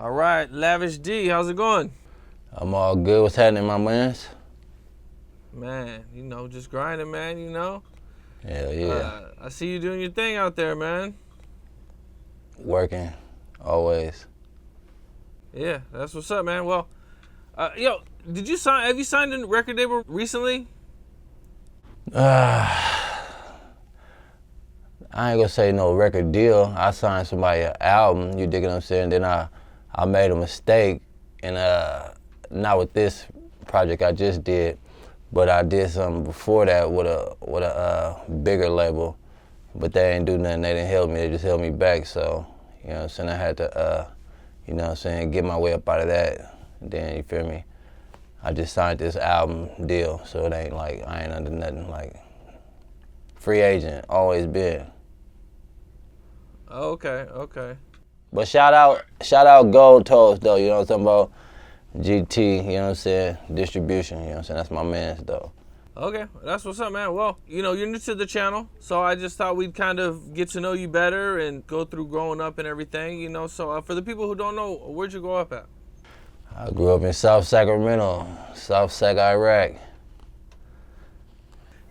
All right, Lavish D, how's it going? I'm all good. What's happening, my mans? Man, just grinding, man, Hell yeah. I see you doing your thing out there, man. Working, always. Yeah, that's what's up, man. Well, have you signed a record label recently? I ain't gonna say no record deal. I signed somebody an album, you dig what I'm saying? Then I made a mistake, and not with this project I just did, but I did something before that with a bigger label, but they ain't do nothing. They didn't help me. They just held me back. So you know what I'm saying, I had to you know what I'm saying, get my way up out of that. Then you feel me? I just signed this album deal, so it ain't like I ain't under nothing. Like free agent, always been. Okay. But shout out Gold Toast though, you know what I'm talking about? GT, you know what I'm saying? Distribution, you know what I'm saying? That's my man's though. Okay, that's what's up, man. Well, you're new to the channel, so I just thought we'd kind of get to know you better and go through growing up and everything, So for the people who don't know, where'd you grow up at? I grew up in South Sacramento, South Sac, Iraq.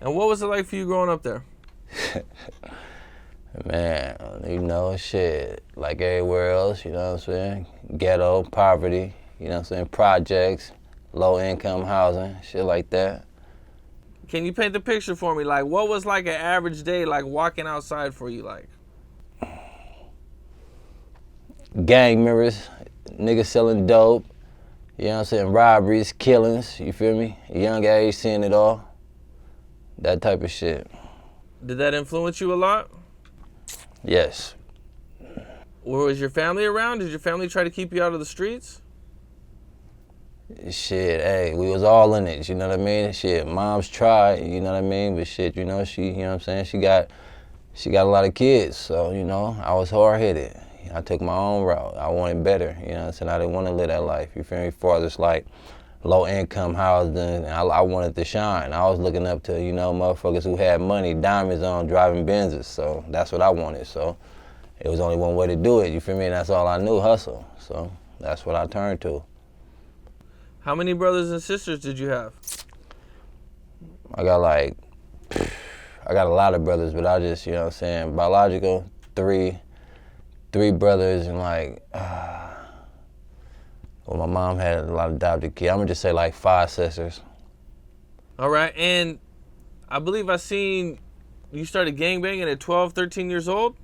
And what was it like for you growing up there? Man, you know, shit, like everywhere else, you know what I'm saying? Ghetto, poverty, you know what I'm saying? Projects, low income housing, shit like that. Can you paint the picture for me? Like, what was like an average day like walking outside for you like? Gang members, niggas selling dope, you know what I'm saying? Robberies, killings, you feel me? Young age, seeing it all. That type of shit. Did that influence you a lot? Yes. Or was your family around? Did your family try to keep you out of the streets? Shit, hey, we was all in it, you know what I mean? Shit, moms tried, you know what I mean? But shit, you know what I'm saying? She got a lot of kids, so, you know, I was hard-headed. I took my own route. I wanted better, you know what I'm saying? I didn't want to live that life, you feel me? Far as like low-income housing, and I wanted to shine. I was looking up to, you know, motherfuckers who had money, diamonds on, driving Benzes, so that's what I wanted. So it was only one way to do it, you feel me? And that's all I knew, hustle. So that's what I turned to. How many brothers and sisters did you have? I got a lot of brothers, but I just, you know what I'm saying, biological, three brothers, and well, my mom had a lot of adopted kids. I'm gonna just say like 5 sisters. All right, and I believe I seen you started gangbanging at 12, 13 years old?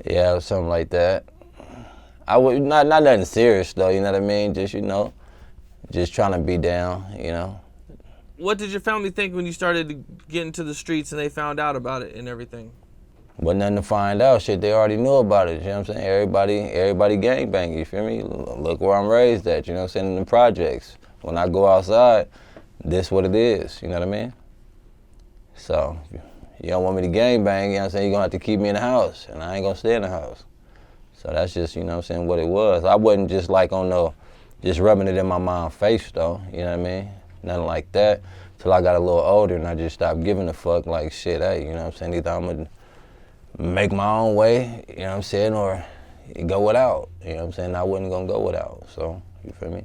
Yeah, it was something like that. I would not nothing serious though, you know what I mean? Just, you know, just trying to be down, you know. What did your family think when you started to get into the streets and they found out about it and everything? But nothing to find out. Shit, they already knew about it. You know what I'm saying? Everybody gangbang. You feel me? Look where I'm raised at. You know what I'm saying? In the projects. When I go outside, this what it is. You know what I mean? So, you don't want me to gangbang. You know what I'm saying? You're gonna have to keep me in the house, and I ain't gonna stay in the house. So that's just, you know what I'm saying, what it was. I wasn't just like on no, just rubbing it in my mom's face though. You know what I mean? Nothing like that. Till I got a little older and I just stopped giving a fuck. Like shit, hey, you know what I'm saying? Either I'm gonna make my own way, you know what I'm saying, or go without. You know what I'm saying? I wasn't gonna go without, so, you feel me?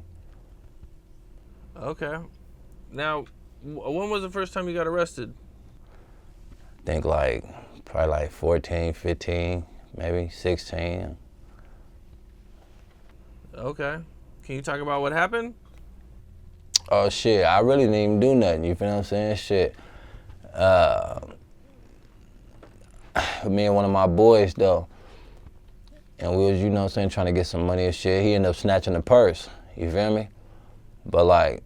Okay. Now, when was the first time you got arrested? I think probably like 14, 15, maybe 16. Okay. Can you talk about what happened? Oh shit, I really didn't even do nothing, you feel what I'm saying? Shit. Me and one of my boys though, and we was, you know what I'm saying, trying to get some money and shit. He ended up snatching the purse, you feel me? But like,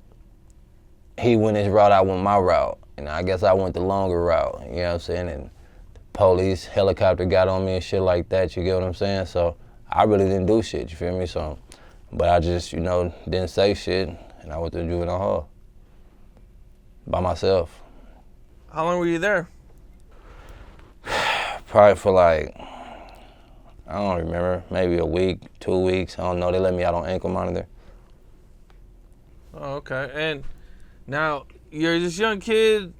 he went his route, I went my route. And I guess I went the longer route, you know what I'm saying? And the police, helicopter got on me and shit like that, you get what I'm saying? So I really didn't do shit, you feel me? So, but I just, you know, didn't say shit, and I went to juvenile hall by myself. How long were you there? Probably for like, I don't remember, maybe a week, 2 weeks, I don't know. They let me out on ankle monitor. Oh, okay. And now, you're this young kid,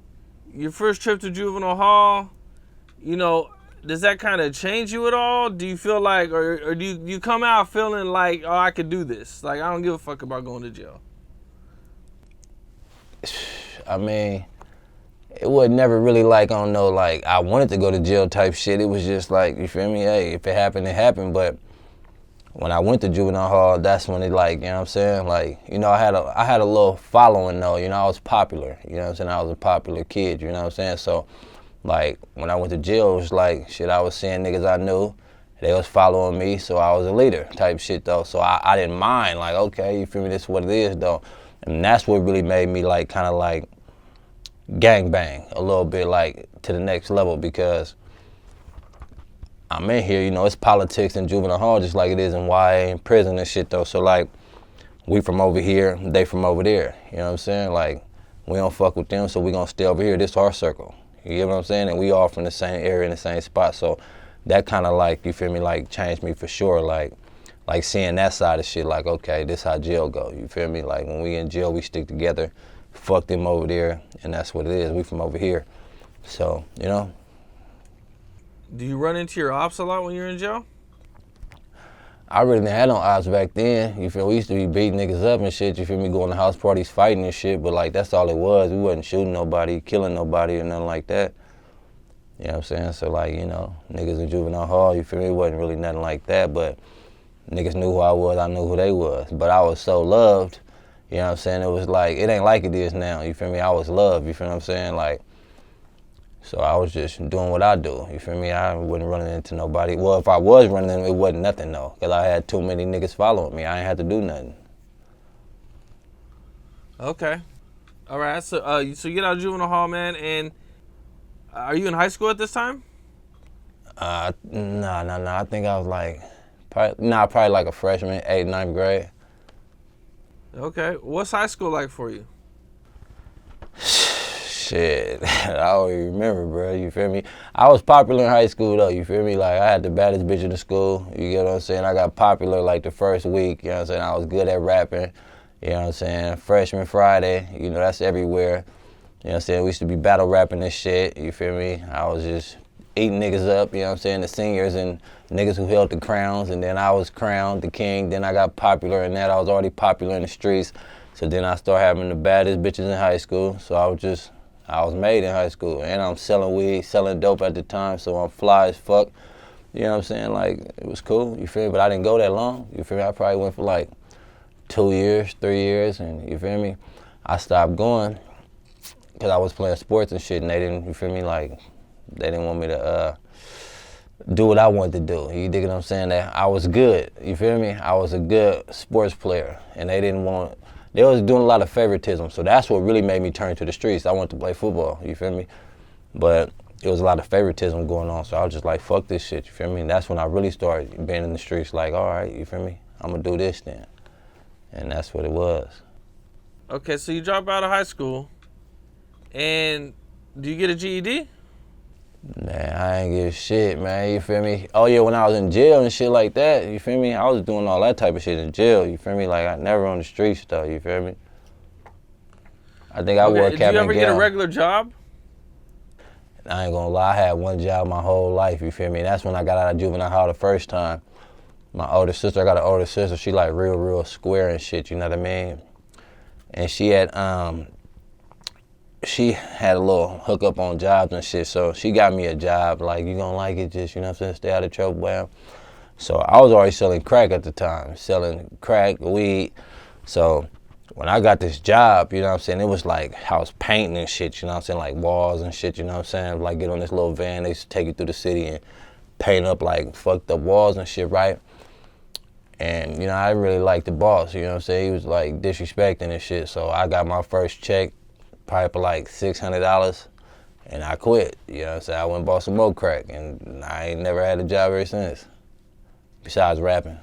your first trip to juvenile hall, you know, does that kind of change you at all? Do you feel like, or do you come out feeling like, oh, I could do this? Like, I don't give a fuck about going to jail. I mean, it was never really like on no like I wanted to go to jail type shit. It was just like, you feel me? Hey, if it happened, it happened. But when I went to juvenile hall, that's when it like, you know what I'm saying? Like, you know, I had a little following though. You know, I was popular. You know what I'm saying? I was a popular kid. You know what I'm saying? So, like, when I went to jail, it was like shit. I was seeing niggas I knew. They was following me, so I was a leader type shit though. So I didn't mind. Like, okay, you feel me? This is what it is though. And that's what really made me like kind of like gangbang a little bit, like to the next level, because I'm in here, you know, it's politics in juvenile hall just like it is in YA and prison and shit though. So like, we from over here, they from over there. You know what I'm saying? Like, we don't fuck with them, so we gonna stay over here. This our circle. You get what I'm saying? And we all from the same area in the same spot. So that kind of like, you feel me, like changed me for sure. Like seeing that side of shit, like, okay, this how jail go. You feel me? Like when we in jail, we stick together. Fuck them over there, and that's what it is. We from over here. So, you know. Do you run into your ops a lot when you're in jail? I really didn't have no ops back then. You feel, we used to be beating niggas up and shit, you feel me, going to house parties fighting and shit, but like that's all it was. We wasn't shooting nobody, killing nobody or nothing like that. You know what I'm saying? So like, you know, niggas in juvenile hall, you feel me, it wasn't really nothing like that, but niggas knew who I was, I knew who they was. But I was so loved, you know what I'm saying? It was like, it ain't like it is now, you feel me? I was loved, you feel what I'm saying? Like, so I was just doing what I do, you feel me? I wasn't running into nobody. Well, if I was running into, it wasn't nothing though, because I had too many niggas following me. I ain't had to do nothing. Okay. All right, so you get out of juvenile hall, man, and are you in high school at this time? Nah. I think I was like, probably like a freshman, 8th, 9th grade. Okay. What's high school like for you? Shit, I don't even remember, bro. You feel me? I was popular in high school, though. You feel me? Like, I had the baddest bitch in the school. You get what I'm saying? I got popular, like, the first week. You know what I'm saying? I was good at rapping. You know what I'm saying? Freshman Friday, you know, that's everywhere. You know what I'm saying? We used to be battle rapping and shit. You feel me? I was just eating niggas up, you know what I'm saying? The seniors and niggas who held the crowns. And then I was crowned the king. Then I got popular in that. I was already popular in the streets. So then I started having the baddest bitches in high school. So I was made in high school, and I'm selling weed, selling dope at the time, so I'm fly as fuck. You know what I'm saying? Like, it was cool, you feel me? But I didn't go that long, you feel me? I probably went for like 2 years, 3 years, and you feel me? I stopped going because I was playing sports and shit, and they didn't, you feel me? Like, they didn't want me to do what I wanted to do. You dig what I'm saying? That I was good, you feel me? I was a good sports player, and they didn't want. They was doing a lot of favoritism, so that's what really made me turn to the streets. I wanted to play football, you feel me? But it was a lot of favoritism going on, so I was just like, fuck this shit, you feel me? And that's when I really started being in the streets, like, all right, you feel me? I'm gonna do this then. And that's what it was. Okay, so you drop out of high school, and do you get a GED? Man, I ain't give a shit, man, you feel me? Oh yeah, when I was in jail and shit like that, you feel me? I was doing all that type of shit in jail, you feel me? Like, I never on the streets though, you feel me? I think I wore a cap and gown. Did you ever get a regular job? I ain't gonna lie, I had one job my whole life, you feel me? That's when I got out of juvenile hall the first time. My older sister, I got an older sister, she like real square and shit, you know what I mean? And she had a little hookup on jobs and shit, so she got me a job, like, you gonna like it, just, you know what I'm saying, stay out of trouble, bam. So I was already selling crack at the time, selling crack, weed. So when I got this job, you know what I'm saying, it was like house painting and shit, you know what I'm saying, like walls and shit, you know what I'm saying, like get on this little van, they used to take you through the city and paint up like fucked up walls and shit, right? And, you know, I really liked the boss, you know what I'm saying, he was like disrespecting and shit, so I got my first check, probably for like $600, and I quit, you know what I'm saying, I went and bought some more crack, and I ain't never had a job ever since, besides rapping.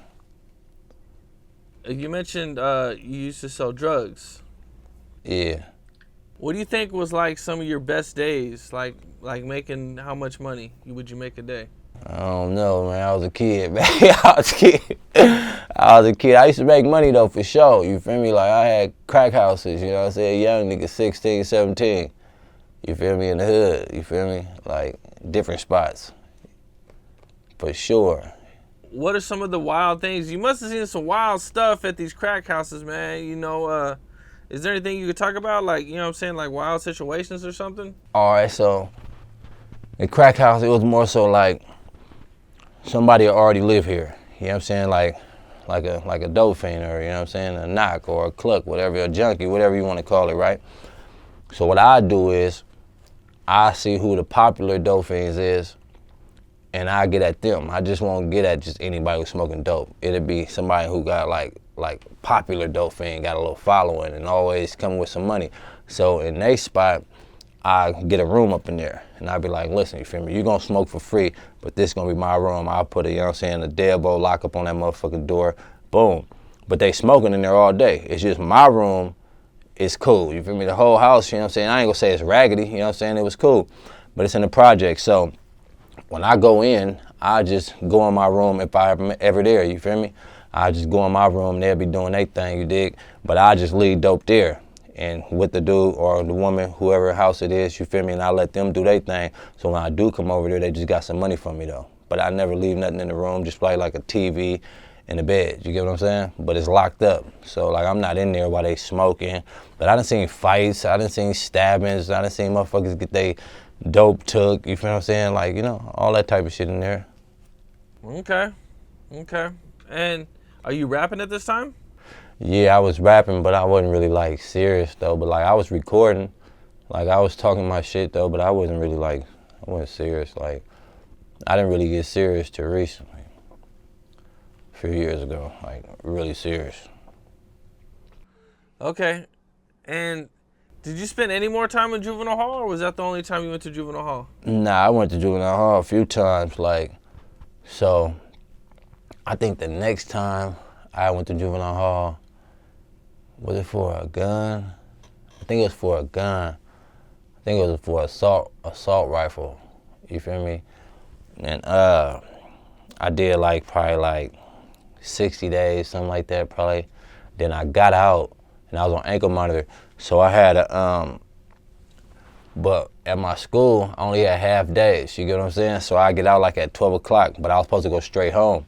You mentioned you used to sell drugs. Yeah. What do you think was like some of your best days, like making how much money would you make a day? I don't know, man. I was a kid, man. I was a kid. I used to make money, though, for sure. You feel me? Like, I had crack houses, you know what I'm saying? Young nigga, 16, 17. You feel me? In the hood, you feel me? Like, different spots. for sure. What are some of the wild things? You must have seen some wild stuff at these crack houses, man. Is there anything you could talk about? Like, you know what I'm saying? Like wild situations or something? All right, so the crack house, it was more so like somebody already live here. You know what I'm saying? Like a dope fiend, or, you know what I'm saying, a knock or a cluck, whatever, a junkie, whatever you want to call it, right? So what I do is I see who the popular dope fiends is, and I get at them. I just won't get at just anybody who's smoking dope. It'll be somebody who got like popular dope fiend, got a little following, and always coming with some money. So in they spot, I get a room up in there, and I be like, listen, you feel me? You gonna smoke for free, but this gonna be my room. I'll put a, you know what I'm saying, a deadbolt lock up on that motherfucking door, boom. But they smoking in there all day. It's just my room. It's cool, you feel me? The whole house, you know what I'm saying? I ain't gonna say it's raggedy, you know what I'm saying? It was cool, but it's in the project. So when I go in, I just go in my room if I'm ever there, you feel me? I just go in my room, they'll be doing their thing, you dig? But I just leave dope there, and with the dude or the woman, whoever house it is, you feel me? And I let them do their thing. So when I do come over there, they just got some money from me though. But I never leave nothing in the room, just play like a TV in the bed, you get what I'm saying? But it's locked up. So like I'm not in there while they smoking. But I done seen fights, I done seen stabbings, I done seen motherfuckers get they dope took, you feel what I'm saying? Like, you know, all that type of shit in there. Okay. And are you rapping at this time? Yeah, I was rapping, but I wasn't really like serious though. But like I was recording, like I was talking my shit though, but I wasn't really like, I wasn't serious. Like I didn't really get serious till recently. A few years ago, like really serious. Okay. And did you spend any more time in juvenile hall, or was that the only time you went to juvenile hall? Nah, I went to juvenile hall a few times, like, so I think the next time I went to juvenile hall, was it for a gun? I think it was for a gun. I think it was for assault rifle, you feel me? And I did like probably like 60 days, something like that probably. Then I got out and I was on ankle monitor. So I had but at my school, I only had half days, you get what I'm saying? So I get out like at 12 o'clock, but I was supposed to go straight home.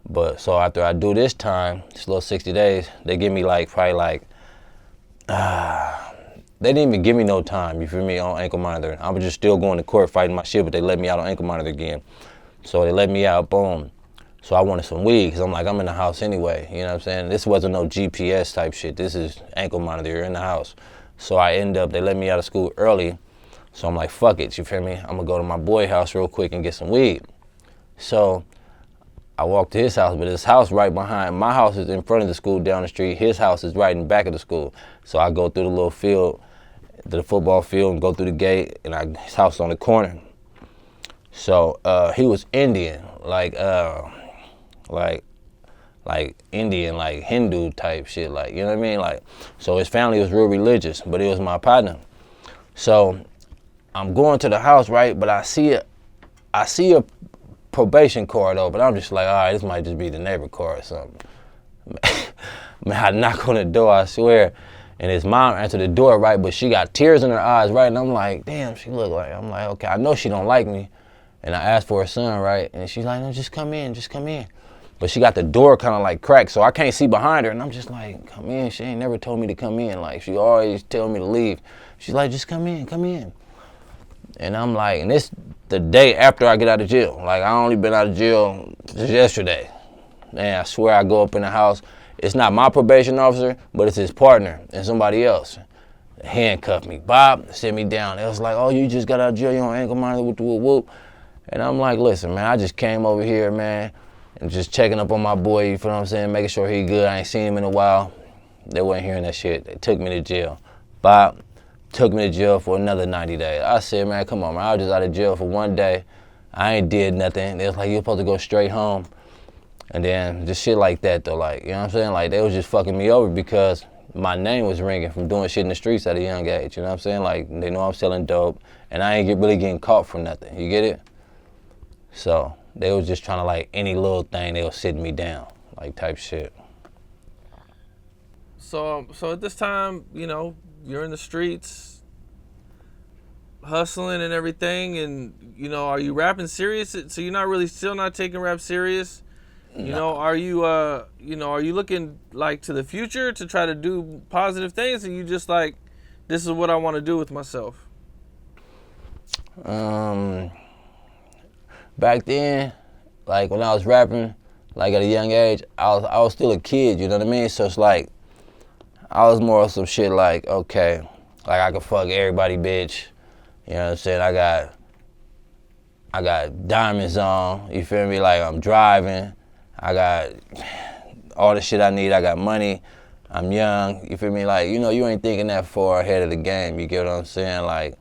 But so after I do this time, this little 60 days, they give me like probably like, they didn't even give me no time, you feel me, on ankle monitor. I was just still going to court fighting my shit, but they let me out on ankle monitor again. So they let me out, boom. So I wanted some weed, because I'm like, I'm in the house anyway, you know what I'm saying? This wasn't no GPS type shit. This is ankle monitor, you're in the house. So I end up, they let me out of school early. So I'm like, fuck it, you feel me? I'm gonna go to my boy house real quick and get some weed. So I walked to his house, but his house right behind, my house is in front of the school down the street. His house is right in the back of the school. So I go through the little field, to the football field, and go through the gate, and his house on the corner. So he was Indian, like Indian, like Hindu type shit, like, you know what I mean? Like, so his family was real religious, but it was my partner. So I'm going to the house, right? But I see a probation card though, but I'm just like, all right, this might just be the neighbor card or something. Man, I knock on the door, I swear, and his mom answered the door, right? But she got tears in her eyes, right? And I'm like, damn, she look like, I'm like, okay, I know she don't like me. And I asked for her son, right? And she's like, no, just come in. But she got the door kind of like cracked, so I can't see behind her. And I'm just like, come in. She ain't never told me to come in. Like, she always tell me to leave. She's like, just come in. And I'm like, and this the day after I get out of jail. Like, I only been out of jail just yesterday. Man, I swear I go up in the house. It's not my probation officer, but it's his partner and somebody else. Handcuffed me. Bob, sit me down. It was like, oh, you just got out of jail, you on ankle monitor, whoop, whoop, whoop. And I'm like, listen, man, I just came over here, man, and just checking up on my boy, you feel what I'm saying, making sure he good. I ain't seen him in a while. They wasn't hearing that shit. They took me to jail. Bob took me to jail for another 90 days. I said, man, come on, man, I was just out of jail for one day. I ain't did nothing. They was like, you're supposed to go straight home. And then just shit like that, though, like, you know what I'm saying? Like, they was just fucking me over because my name was ringing from doing shit in the streets at a young age, you know what I'm saying? Like, they know I'm selling dope, and I ain't really getting caught for nothing, you get it? So they was just trying to, like, any little thing, they was sitting me down, like, type shit. So at this time, you know, you're in the streets. hustling and everything, and you know, are you rapping serious? So you're not really still not taking rap serious. You know, are you are you looking like to the future to try to do positive things, and you just like, this is what I want to do with myself? Back then, like when I was rapping, like at a young age, I was still a kid, you know what I mean? So it's like, I was more of some shit like, okay, like I could fuck everybody, bitch. You know what I'm saying? I got diamonds on, you feel me? Like I'm driving, I got all the shit I need, I got money, I'm young, you feel me? Like, you know, you ain't thinking that far ahead of the game, you get what I'm saying? Like,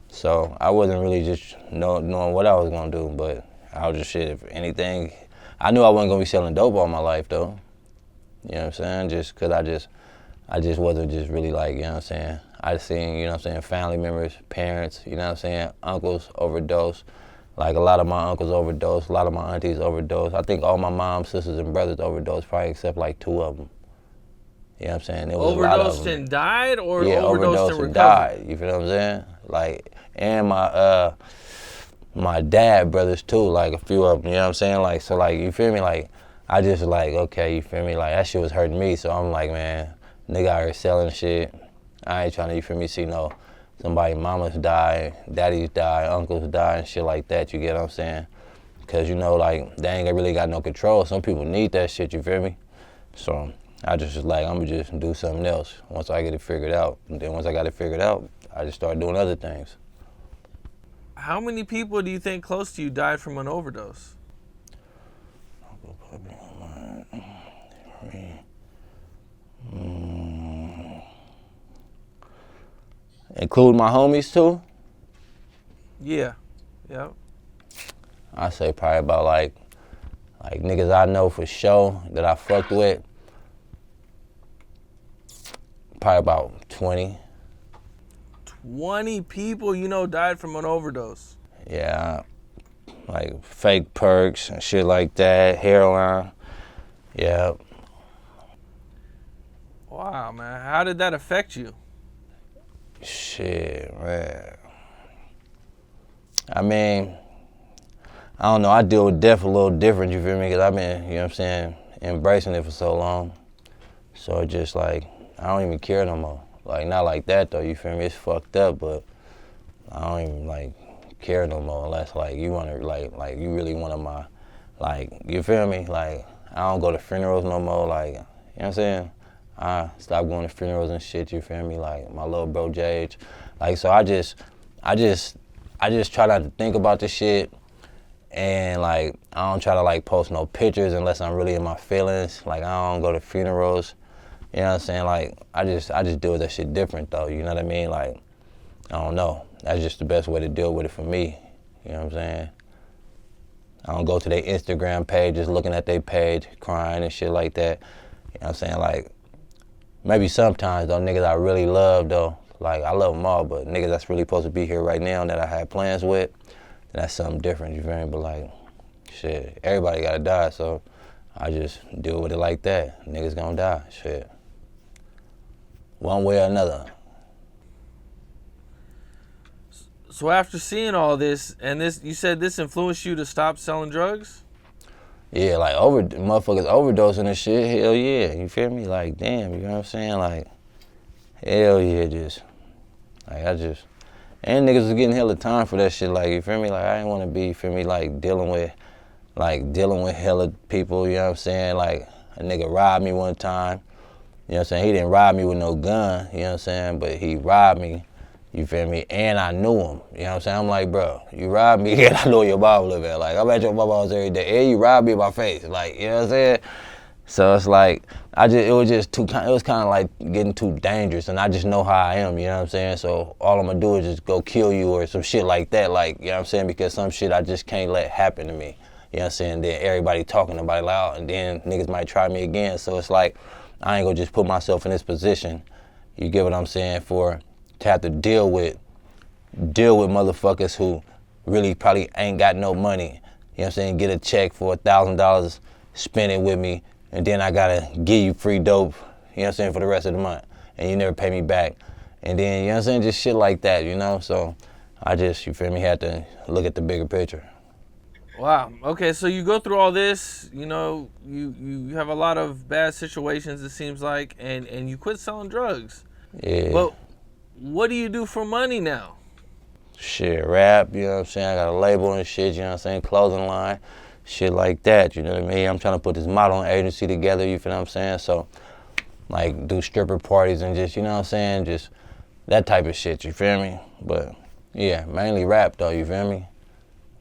so I wasn't really just knowing what I was gonna do, but I was just shit, if anything. I knew I wasn't gonna be selling dope all my life though. You know what I'm saying? Just cause I just wasn't just really like, you know what I'm saying? I seen, you know what I'm saying, family members, parents, you know what I'm saying, uncles overdose. Like a lot of my uncles overdosed, a lot of my aunties overdosed. I think all my mom's sisters and brothers overdosed, probably except like 2 of them. You know what I'm saying? It was a lot of Overdosed them. and died, or Yeah, overdosed and and recovered? died. You feel what I'm saying? Like, and my dad brothers too, like a few of them. You know what I'm saying? Like, so like, you feel me? Like, I just like, okay, you feel me? Like that shit was hurting me. So I'm like, man, nigga out here selling shit. I ain't trying to, you feel me, see no somebody mamas die, daddies die, uncles die and shit like that. You get what I'm saying? Cause you know, like they ain't really got no control. Some people need that shit. You feel me? So I just was like, I'm gonna just do something else once I get it figured out. And then once I got it figured out, I just started doing other things. How many people do you think close to you died from an overdose? Include my homies too? Yeah. Yep. I say probably about like niggas I know for sure that I fucked with. Probably about 20. 20 people you know died from an overdose. Yeah, like fake perks and shit like that, heroin. Yeah. Wow, man. How did that affect you? Shit, man. I mean, I don't know, I deal with death a little different, you feel me? Because I've been, you know what I'm saying, embracing it for so long. So it just like, I don't even care no more. Like, not like that though, you feel me? It's fucked up, but I don't even like care no more unless like you wanna, like you really one of my, like, you feel me? Like, I don't go to funerals no more, like, you know what I'm saying? I stopped going to funerals and shit, you feel me? Like, my little bro Jage. Like, so I just try not to think about this shit. And like, I don't try to like post no pictures unless I'm really in my feelings. Like, I don't go to funerals. You know what I'm saying? Like, I just deal with that shit different though. You know what I mean? Like, I don't know. That's just the best way to deal with it for me. You know what I'm saying? I don't go to their Instagram page, just looking at their page, crying and shit like that. You know what I'm saying? Like, maybe sometimes though, niggas I really love though, like I love them all, but niggas that's really supposed to be here right now that I had plans with, that's something different, you feel me? But like, shit, everybody gotta die, so I just deal with it like that. Niggas gonna die, shit. One way or another. So after seeing all this, and this, you said this influenced you to stop selling drugs? Yeah, like motherfuckers overdosing and shit, hell yeah, you feel me? Like, damn, you know what I'm saying? Like, hell yeah, just, like and niggas was getting hella time for that shit, like, you feel me? Like, I didn't wanna be, you feel me, like dealing with hella people, you know what I'm saying? Like, a nigga robbed me one time, you know what I'm saying? He didn't rob me with no gun, you know what I'm saying? But he robbed me, you feel me? And I knew him, you know what I'm saying? I'm like, bro, you robbed me and I know your mom live at. Like, I'm at your mama house every day, and you robbed me in my face, like, you know what I'm saying? So it's like, it was kind of like getting too dangerous, and I just know how I am, you know what I'm saying? So all I'm gonna do is just go kill you or some shit like that, like, you know what I'm saying? Because some shit I just can't let happen to me, you know what I'm saying? Then everybody talking about it loud, and then niggas might try me again. So it's like, I ain't gonna just put myself in this position, you get what I'm saying, to have to deal with motherfuckers who really probably ain't got no money, you know what I'm saying? Get a check for $1,000, spend it with me, and then I gotta give you free dope, you know what I'm saying, for the rest of the month, and you never pay me back. And then, you know what I'm saying, just shit like that, you know? So I just, you feel me, had to look at the bigger picture. Wow. Okay, so you go through all this, you know, you have a lot of bad situations, it seems like, and you quit selling drugs. Yeah. But what do you do for money now? Shit, rap, you know what I'm saying? I got a label and shit, you know what I'm saying? Clothing line, shit like that, you know what I mean? I'm trying to put this modeling agency together, you feel what I'm saying? So, like, do stripper parties and just, you know what I'm saying? Just that type of shit, you feel me? But, yeah, mainly rap, though, you feel me?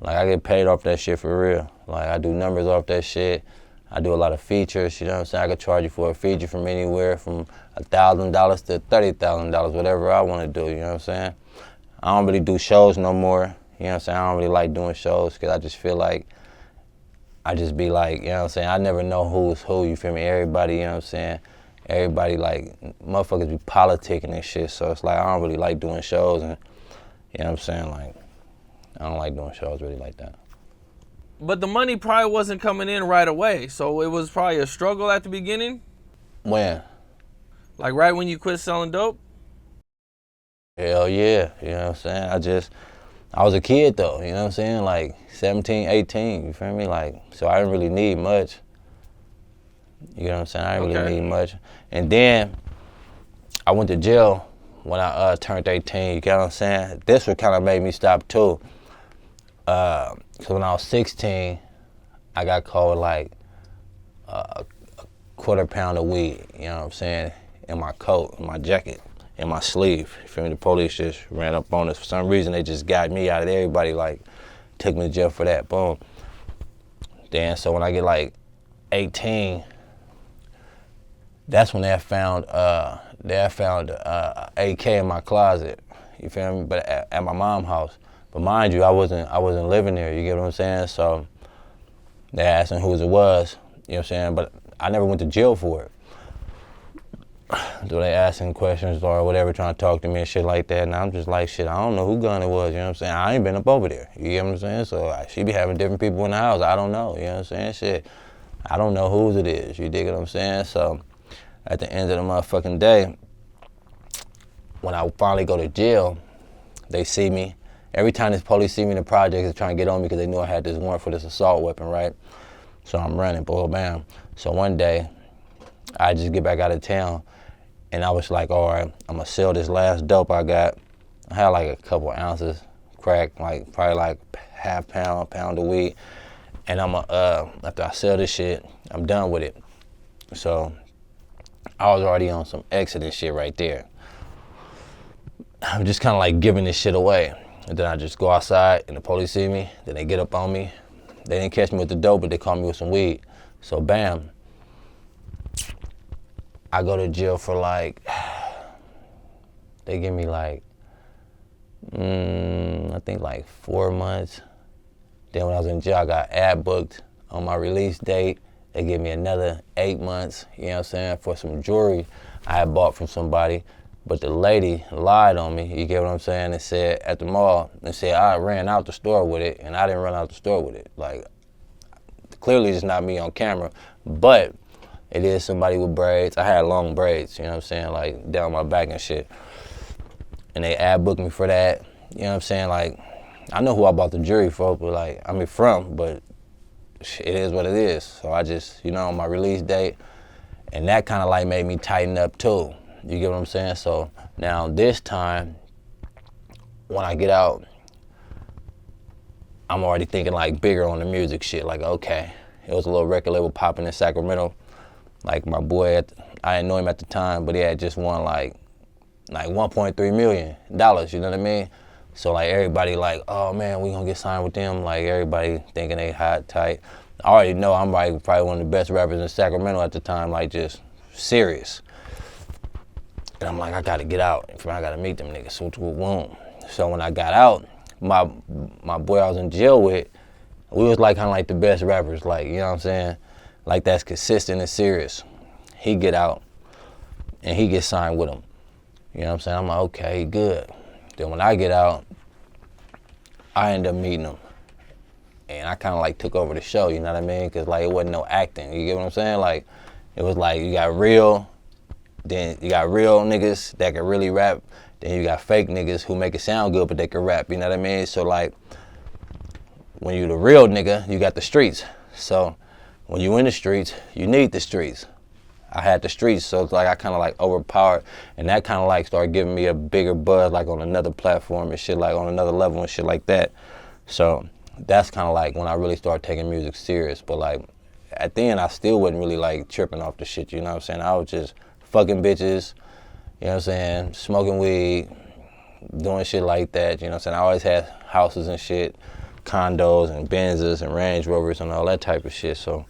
Like, I get paid off that shit for real. Like, I do numbers off that shit. I do a lot of features, you know what I'm saying? I could charge you for a feature from anywhere from $1,000 to $30,000, whatever I want to do, you know what I'm saying? I don't really do shows no more, you know what I'm saying? I don't really like doing shows because I just feel like, I just be like, you know what I'm saying? I never know who's who, you feel me? Everybody, you know what I'm saying? Everybody, like, motherfuckers be politicking and shit, so it's like, I don't really like doing shows, and, you know what I'm saying? Like, I don't like doing shows really like that. But the money probably wasn't coming in right away, so it was probably a struggle at the beginning? When? Like right when you quit selling dope? Hell yeah, you know what I'm saying? I was a kid though, you know what I'm saying? Like 17, 18, you feel me? Like, so I didn't really need much. You know what I'm saying? I didn't really need much. And then I went to jail when I turned 18, you get what I'm saying? This would kind of make me stop too. So when I was 16, I got caught with like a quarter pound of weed, you know what I'm saying, in my coat, in my jacket, in my sleeve. You feel me? The police just ran up on us. For some reason, they just got me out of everybody, like, took me to jail for that, boom. Then, so when I get like 18, that's when they found AK in my closet, you feel me? But at my mom's house. But mind you, I wasn't living there, you get what I'm saying? So they asked me whose it was, you know what I'm saying? But I never went to jail for it. So they asking questions or whatever, trying to talk to me and shit like that. And I'm just like, shit, I don't know who gun it was, you know what I'm saying? I ain't been up over there, you get what I'm saying? So she be having different people in the house, I don't know, you know what I'm saying? Shit, I don't know whose it is, you dig what I'm saying? So at the end of the motherfucking day, when I finally go to jail, they see me. Every time this police see me in the project, they're trying to get on me because they knew I had this warrant for this assault weapon, right? So I'm running, boom, bam. So one day, I just get back out of town, and I was like, all right, I'm gonna sell this last dope I got. I had like a couple ounces, crack, like probably like half pound of weed. And after I sell this shit, I'm done with it. So I was already on some exit shit right there. I'm just kind of like giving this shit away. And then I just go outside and the police see me, then they get up on me. They didn't catch me with the dope, but they caught me with some weed. So bam, I go to jail for like, they give me like, I think like 4 months. Then when I was in jail, I got ad booked on my release date. They give me another 8 months, you know what I'm saying, for some jewelry I had bought from somebody. But the lady lied on me, you get what I'm saying, and said at the mall, and said I ran out the store with it, and I didn't run out the store with it. Like, clearly it's not me on camera, but it is somebody with braids. I had long braids, you know what I'm saying, like down my back and shit. And they ad booked me for that, you know what I'm saying, like, I know who I bought the jewelry for, but like, I mean from, but it is what it is. So I just, you know, on my release date, and that kind of like made me tighten up too. You get what I'm saying? So now this time, when I get out, I'm already thinking like bigger on the music shit. Like, okay, it was a little record label popping in Sacramento. Like my boy, I didn't know him at the time, but he had just won like $1.3 million. You know what I mean? So like everybody like, oh man, we gonna get signed with them. Like everybody thinking they hot, tight. I already know I'm like probably one of the best rappers in Sacramento at the time, like just serious. And I'm like, I gotta get out. I gotta meet them niggas. So when I got out, my boy I was in jail with, we was like kind of like the best rappers, like, you know what I'm saying? Like that's consistent and serious. He get out and he gets signed with him. You know what I'm saying? I'm like, okay, good. Then when I get out, I end up meeting him. And I kind of like took over the show, you know what I mean? Cause like it wasn't no acting, you get what I'm saying? Like, it was like you got real, Then you got real niggas that can really rap. Then you got fake niggas who make it sound good, but they can rap. You know what I mean? So like, when you the real nigga, you got the streets. So when you in the streets, you need the streets. I had the streets, so it's like I kind of like overpowered, and that kind of like started giving me a bigger buzz, like on another platform and shit, like on another level and shit like that. So that's kind of like when I really started taking music serious. But like at the end, I still wasn't really like tripping off the shit. You know what I'm saying? I was just fucking bitches. You know what I'm saying? Smoking weed, doing shit like that. You know what I'm saying? I always had houses and shit, condos and Benzes and Range Rovers and all that type of shit. So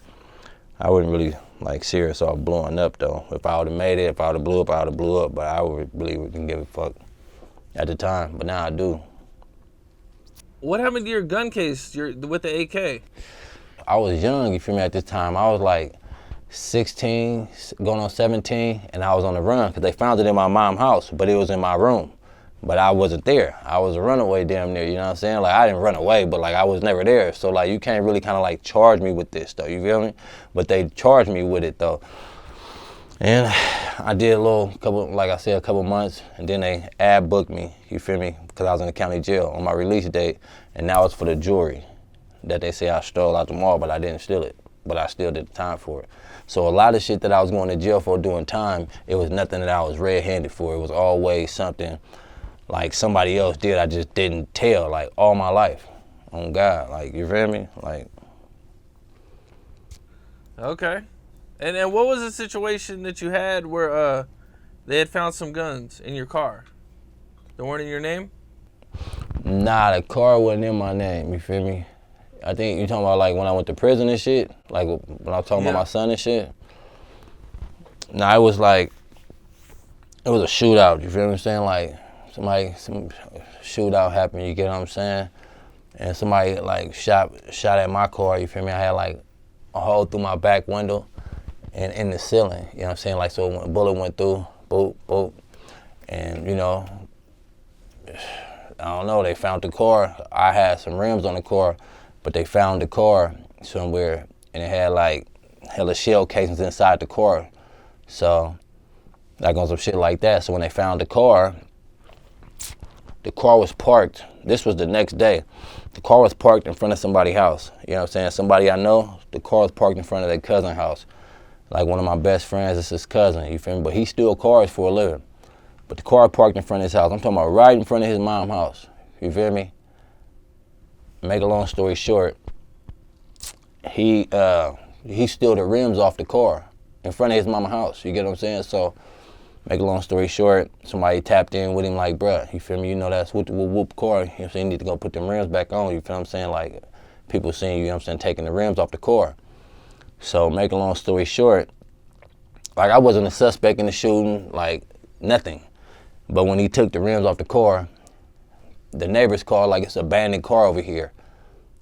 I wasn't really like serious off blowing up though. If I would have made it, if I would have blew up, I would have blew up. But I really didn't give a fuck at the time. But now I do. What happened to your gun case with the AK? I was young, you feel me, at this time. I was like 16, going on 17, and I was on the run because they found it in my mom's house, but it was in my room. But I wasn't there. I was a runaway damn near, you know what I'm saying? Like, I didn't run away, but like, I was never there. So like, you can't really kind of like charge me with this though, you feel me? But they charged me with it though. And I did a couple months, and then they ad booked me, you feel me? Because I was in the county jail on my release date, and that was for the jewelry that they say I stole out the mall, but I didn't steal it. But I still did the time for it. So a lot of shit that I was going to jail for doing time, it was nothing that I was red-handed for. It was always something like somebody else did, I just didn't tell, like all my life. On God, like, you feel me? Like. Okay. And what was the situation that you had where they had found some guns in your car? They weren't in your name? Nah, the car wasn't in my name, you feel me? I think you talking about like when I went to prison and shit? Like when I was talking about my son and shit? Nah, it was like, it was a shootout, you feel what I'm saying? Like, some shootout happened, you get what I'm saying? And somebody like shot at my car, you feel me? I had like a hole through my back window and in the ceiling, you know what I'm saying? Like, so when a bullet went through, boop, boop, and you know, I don't know, they found the car. I had some rims on the car, but they found the car somewhere and it had like hella shell casings inside the car. So, like on some shit like that. So when they found the car was parked. This was the next day. The car was parked in front of somebody's house. You know what I'm saying? Somebody I know, the car was parked in front of their cousin's house. Like one of my best friends, it's his cousin, you feel me? But he steals cars for a living. But the car parked in front of his house. I'm talking about right in front of his mom's house. You feel me? Make a long story short, he stole the rims off the car in front of his mama's house. You get what I'm saying? So, make a long story short, somebody tapped in with him like, bruh, you feel me? You know that's whoop car. You know what I'm saying? You need to go put them rims back on. You feel what I'm saying? Like, people seeing you know what I'm saying, taking the rims off the car. So, make a long story short, like I wasn't a suspect in the shooting, like nothing. But when he took the rims off the car, the neighbors called like it's an abandoned car over here.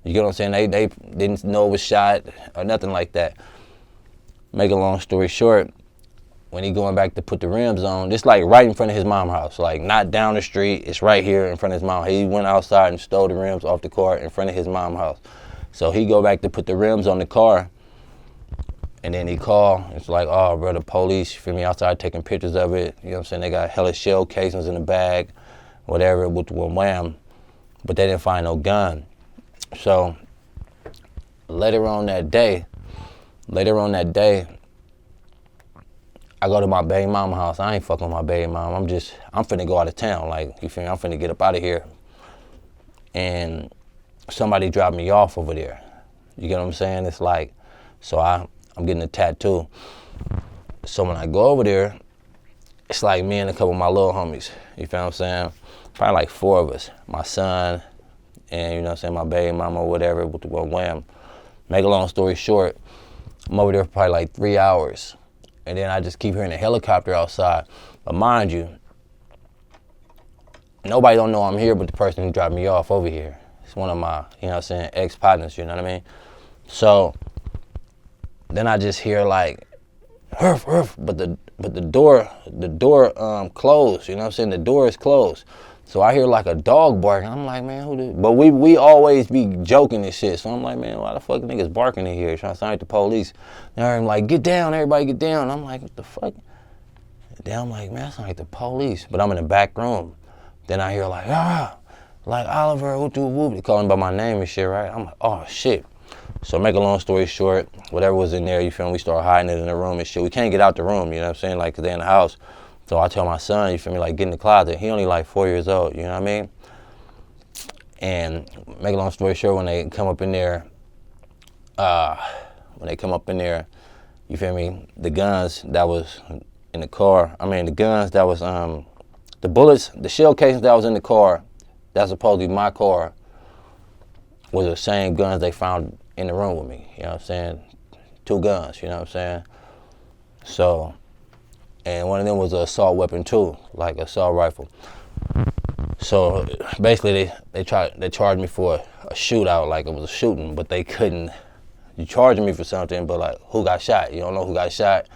You get what I'm saying? They didn't know it was shot or nothing like that. Make a long story short, when he going back to put the rims on, it's like right in front of his mom's house, like not down the street, it's right here in front of his mom. He went outside and stole the rims off the car in front of his mom's house. So he go back to put the rims on the car, and then he call, it's like, oh, bro, the police, you feel me, outside taking pictures of it. You know what I'm saying? They got hella shell casings in the bag, whatever, with wham, but they didn't find no gun. So later on that day, I go to my baby mama house. I ain't fucking with my baby mama. I'm finna go out of town. Like, you feel me? I'm finna get up out of here. And somebody dropped me off over there. You get what I'm saying? It's like, so I'm getting a tattoo. So when I go over there, it's like me and a couple of my little homies. You feel what I'm saying? Probably like 4 of us. My son, and you know what I'm saying, my baby mama or whatever, with the wham. Make a long story short, I'm over there for probably like 3 hours. And then I just keep hearing a helicopter outside. But mind you, nobody don't know I'm here but the person who dropped me off over here. It's one of my, you know what I'm saying, ex-partners, you know what I mean? So then I just hear like, hurf, hurf, but the door closed, you know what I'm saying? The door is closed. So I hear like a dog barking. I'm like, man, who did? But we always be joking and shit. So I'm like, man, why the fuck niggas barking in here? Trying to sound like the police. They're like, get down, everybody get down. I'm like, what the fuck? Then I'm like, man, that sound like the police. But I'm in the back room. Then I hear like, like Oliver, whoop, whoop, whoop. They calling by my name and shit, right? I'm like, oh, shit. So make a long story short, whatever was in there, you feel me, we start hiding it in the room and shit. We can't get out the room, you know what I'm saying? Like, 'cause they in the house. So I tell my son, you feel me, like, get in the closet. He only like 4 years old, you know what I mean? And make a long story short, when they come up in there, you feel me, the guns that was in the car, the guns that was, the bullets, the shell casings that was in the car, that's supposed to be my car, was the same guns they found in the room with me, you know what I'm saying? 2 guns, you know what I'm saying? So, and one of them was an assault weapon too, like an assault rifle. So basically they charged me for a shootout, like it was a shooting, but they couldn't. You charging me for something, but like who got shot? You don't know who got shot.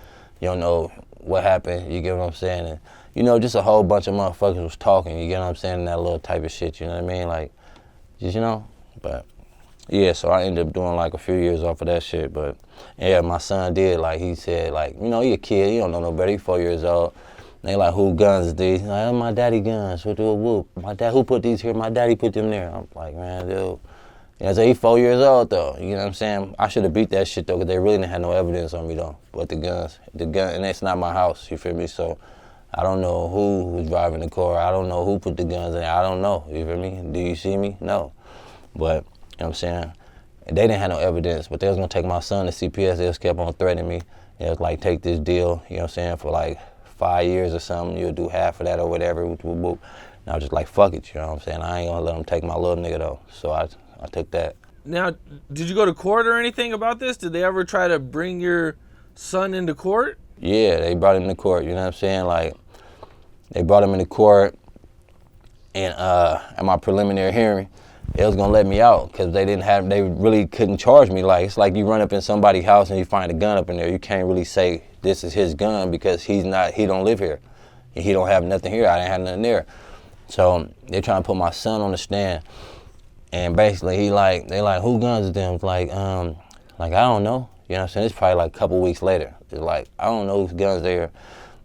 You don't know what happened. You get what I'm saying? And you know, just a whole bunch of motherfuckers was talking. You get what I'm saying? That little type of shit. You know what I mean? Like, just But yeah, so I ended up doing like a few years off of that shit. But yeah, my son did, like, he said, like, he a kid, he don't know no better, he 4 years old. And they like, who guns is these? Like, oh, my daddy guns, whoop. My dad, who put these here? My daddy put them there. I'm like, man, dude. So he 4 years old though, you know what I'm saying? I should have beat that shit though, because they really didn't have no evidence on me though. But the gun, and it's not my house, you feel me? So I don't know who was driving the car. I don't know who put the guns in there. I don't know, you feel me? Do you see me? No. But, you know what I'm saying? And they didn't have no evidence, but they was gonna take my son to CPS. They just kept on threatening me. It was like, take this deal, you know what I'm saying, for like 5 years or something. You'll do half of that or whatever. And I was just like, fuck it, you know what I'm saying? I ain't gonna let them take my little nigga though. So I took that. Now, did you go to court or anything about this? Did they ever try to bring your son into court? Yeah, they brought him to court, you know what I'm saying? Like, they brought him into court, and at my preliminary hearing, they was gonna let me out because they really couldn't charge me. Like, it's like you run up in somebody's house and you find a gun up in there. You can't really say this is his gun because he don't live here. He don't have nothing here. I didn't have nothing there. So they trying to put my son on the stand. And basically they like, who guns is them? Like, I don't know. You know what I'm saying? It's probably like a couple weeks later. It's like, I don't know whose guns they are.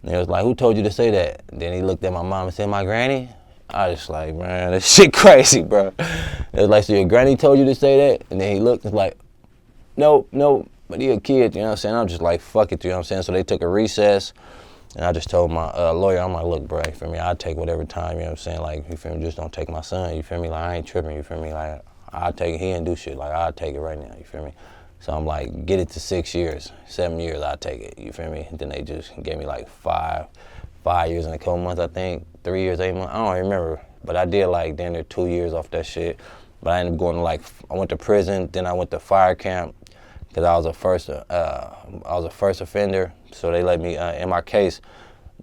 And it was like, who told you to say that? And then he looked at my mom and said, my granny? I just like, man, this shit crazy, bro. It was like, so your granny told you to say that? And then he looked and was like, no, but he a kid, you know what I'm saying? I'm just like, fuck it, you know what I'm saying? So they took a recess, and I just told my lawyer, I'm like, look, bro, you feel me? I'll take whatever time, you know what I'm saying? Like, you feel me? Just don't take my son, you feel me? Like, I ain't tripping, you feel me? Like, I'll take it. He didn't do shit. Like, I'll take it right now, you feel me? So I'm like, get it to 6 years, 7 years, I'll take it, you feel me? And then they just gave me like 5 years and a couple months, I think, 3 years, 8 months, I don't remember. But I did like damn near 2 years off that shit. But I ended up going to I went to prison, then I went to fire camp because I was a first offender. So they let me, in my case,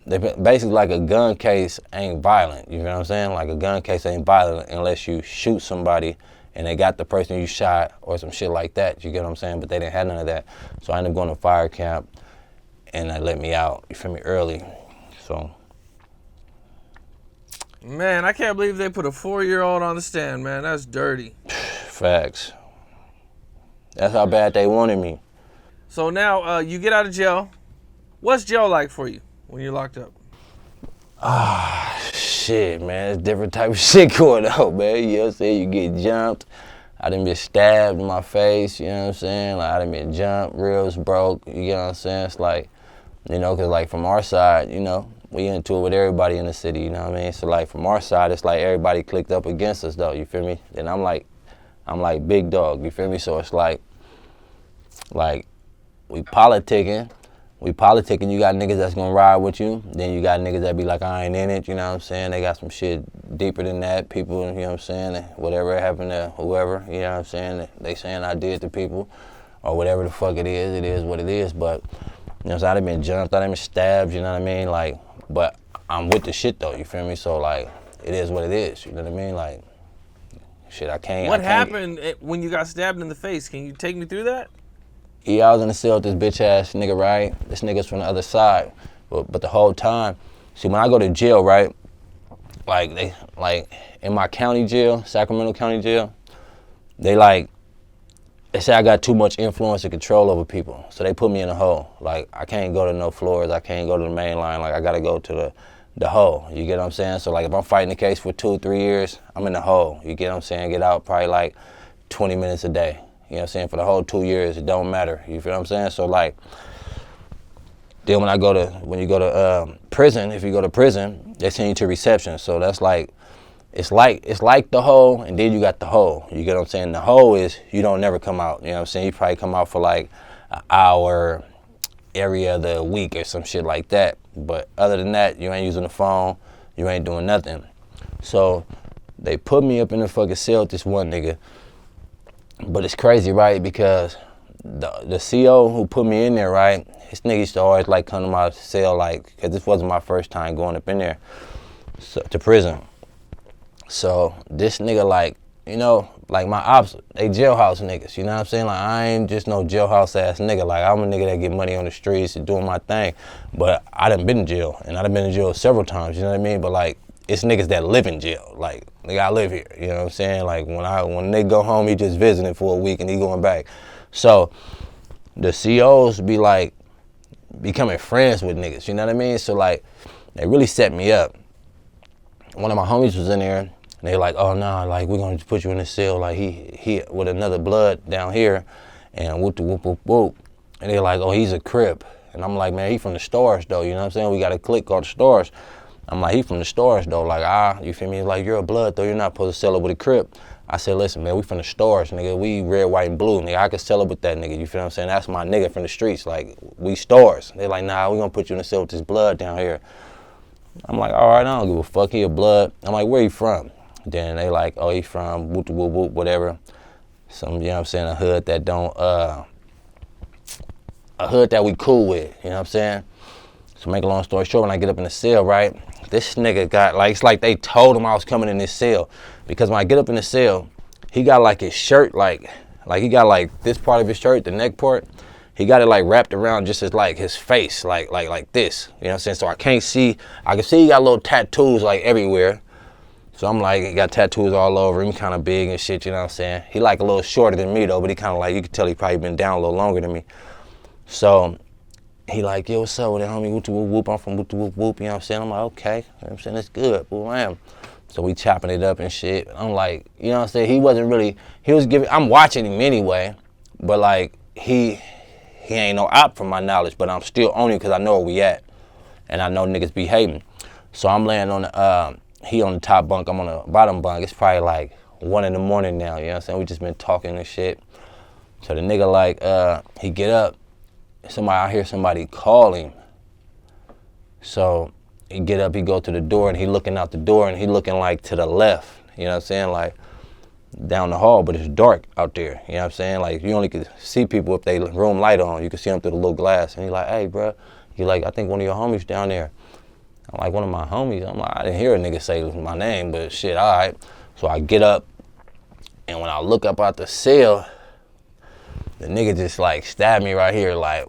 basically like a gun case ain't violent. You know what I'm saying? Like a gun case ain't violent unless you shoot somebody and they got the person you shot or some shit like that. You get what I'm saying? But they didn't have none of that. So I ended up going to fire camp and they let me out, you feel me, early. So. Man, I can't believe they put a 4-year-old on the stand, man. That's dirty. Facts. That's how bad they wanted me. So now you get out of jail. What's jail like for you when you're locked up? Shit, man. It's different type of shit going on, man. You know what I'm saying? You get jumped. I done been stabbed in my face, you know what I'm saying? Like, I done been jumped, ribs broke, you get what I'm saying? It's like, because like from our side, we into it with everybody in the city, you know what I mean? So like from our side, it's like everybody clicked up against us though, you feel me? And I'm like big dog, you feel me? So it's like we politicking, you got niggas that's gonna ride with you, then you got niggas that be like, I ain't in it, you know what I'm saying? They got some shit deeper than that, people, you know what I'm saying? Whatever happened to whoever, you know what I'm saying? They saying I did to people, or whatever the fuck it is what it is, but, so I done been jumped, I done been stabbed, you know what I mean? Like, but I'm with the shit though, you feel me? So like, it is what it is, you know what I mean? Like, shit, I can't. What happened when you got stabbed in the face? Can you take me through that? Yeah, I was in the cell with this bitch ass nigga, right? This nigga's from the other side. But the whole time, see, when I go to jail, right? Like in my county jail, Sacramento County jail, they like, they say I got too much influence and control over people. So they put me in a hole. Like, I can't go to no floors. I can't go to the main line. Like, I got to go to the hole. You get what I'm saying? So, like, if I'm fighting the case for 2 or 3 years, I'm in the hole. You get what I'm saying? Get out probably, like, 20 minutes a day. You know what I'm saying? For the whole 2 years, it don't matter. You feel what I'm saying? So, like, then when you go to prison, if you go to prison, they send you to reception. So that's like, it's like the hole, and then you got the hole. You get what I'm saying? The hole is you don't never come out. You know what I'm saying? You probably come out for like an hour every other week or some shit like that. But other than that, you ain't using the phone. You ain't doing nothing. So they put me up in the fucking cell with this one nigga. But it's crazy, right? Because the CO who put me in there, right? This nigga used to always like come to my cell, like, cause this wasn't my first time going up in there to prison. So this nigga, like, you know, like my ops, they jailhouse niggas, you know what I'm saying? Like, I ain't just no jailhouse ass nigga. Like, I'm a nigga that get money on the streets and doing my thing. But I done been in jail, and I done been in jail several times, you know what I mean? But like, it's niggas that live in jail. Like, nigga, I live here, you know what I'm saying? Like, when they go home, he just visiting for a week and he going back. So the COs be like, becoming friends with niggas, you know what I mean? So like, they really set me up. One of my homies was in there, and they like, oh nah, like, we're gonna put you in the cell, like he with another blood down here, and whoop whoop whoop whoop. And they're like, oh, he's a Crip. And I'm like, man, he from the stars though, you know what I'm saying? We got a clique called the Stars. I'm like, he from the stars though, like, you feel me? Like, you're a blood though, you're not supposed to sell it with a Crip. I said, listen, man, we from the stars, nigga. We red, white, and blue, nigga. I can sell it with that nigga, you feel what I'm saying? That's my nigga from the streets, like, we stars. They're like, nah, we gonna put you in the cell with this blood down here. I'm like, all right, I don't give a fuck, he a blood. I'm like, where he from? Then they like, oh, he from whoop whoop whoop, whatever. Some, you know what I'm saying, a hood that don't, a hood that we cool with, you know what I'm saying? So make a long story short, when I get up in the cell, right, this nigga got, like, it's like they told him I was coming in this cell. Because when I get up in the cell, he got like his shirt, like he got like this part of his shirt, the neck part, he got it like wrapped around just as like his face, like this, you know what I'm saying? So I can see he got little tattoos like everywhere. So I'm like, he got tattoos all over him, kind of big and shit, you know what I'm saying? He like a little shorter than me though, but he kind of like, you can tell he probably been down a little longer than me. So he like, yo, what's up with that homie? Whoop whoop whoop, I'm from whoop whoop whoop, you know what I'm saying? I'm like, okay, you know what I'm saying, it's good, who I am. So we chopping it up and shit. I'm like, you know what I'm saying? He wasn't really, I'm watching him anyway, but like, he ain't no op from my knowledge, but I'm still on him because I know where we at. And I know niggas be hating. So I'm laying on the, he on the top bunk, I'm on the bottom bunk. It's probably like 1 in the morning now, you know what I'm saying? We just been talking and shit. So the nigga like, he get up, I hear somebody call him. So he get up, he go to the door, and he looking out the door, and he looking like to the left, you know what I'm saying, like down the hall, but it's dark out there, you know what I'm saying, like you only could see people if they room light on, you can see them through the little glass, and he like, hey, bro, he like, I think one of your homies down there. I'm like, one of my homies? I'm like, I didn't hear a nigga say my name, but shit, all right. So I get up, and when I look up out the cell, the nigga just like stabbed me right here, like,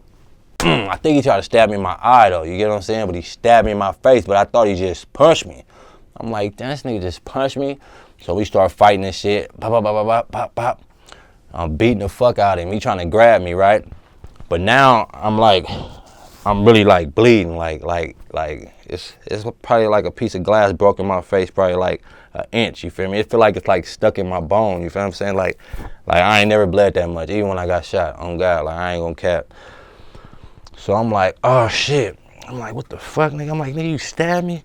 I think he tried to stab me in my eye though, you get what I'm saying? But he stabbed me in my face, but I thought he just punched me. I'm like, damn, this nigga just punched me. So we start fighting and shit. Pop, pop, pop, pop, pop, pop. I'm beating the fuck out of him. He trying to grab me, right? But now I'm like, I'm really like bleeding, like it's probably like a piece of glass broke in my face, probably like an inch, you feel me? It feel like it's like stuck in my bone, you feel what I'm saying? Like I ain't never bled that much, even when I got shot, on God, like I ain't gonna cap. So I'm like, oh shit. I'm like, what the fuck, nigga? I'm like, nigga, you stabbed me?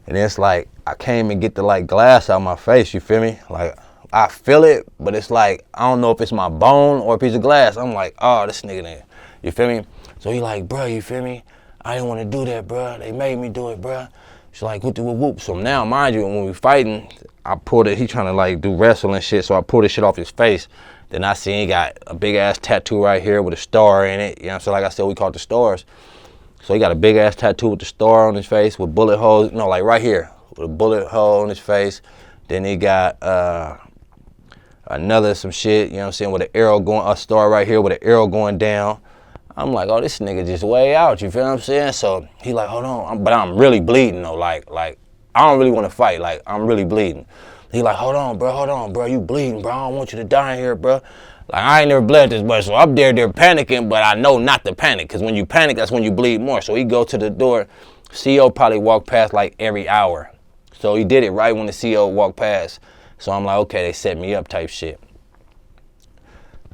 And it's like, I can't even get the like glass out my face, you feel me? Like, I feel it, but it's like, I don't know if it's my bone or a piece of glass. I'm like, oh, this nigga there, you feel me? So he like, bro, you feel me? I didn't want to do that, bro. They made me do it, bro. She's like, whoop, whoop, whoop. So now, mind you, when we fighting, I pulled it, he trying to like do wrestling shit, so I pulled this shit off his face. Then I seen he got a big ass tattoo right here with a star in it. You know what I'm saying? Like I said, we call it the Stars. So he got a big ass tattoo with the star on his face with bullet holes, no, like right here, with a bullet hole on his face. Then he got another some shit, you know what I'm saying, with an arrow going, a star right here with an arrow going down. I'm like, oh, this nigga just way out, you feel what I'm saying? So he like, hold on, but I'm really bleeding though, like I don't really want to fight, like I'm really bleeding. He like, hold on, bro, you bleeding, bro. I don't want you to die in here, bro. Like, I ain't never bled this much, so I'm there panicking, but I know not to panic, because when you panic, that's when you bleed more. So he go to the door. CO probably walked past like every hour. So he did it right when the CO walked past. So I'm like, okay, they set me up type shit.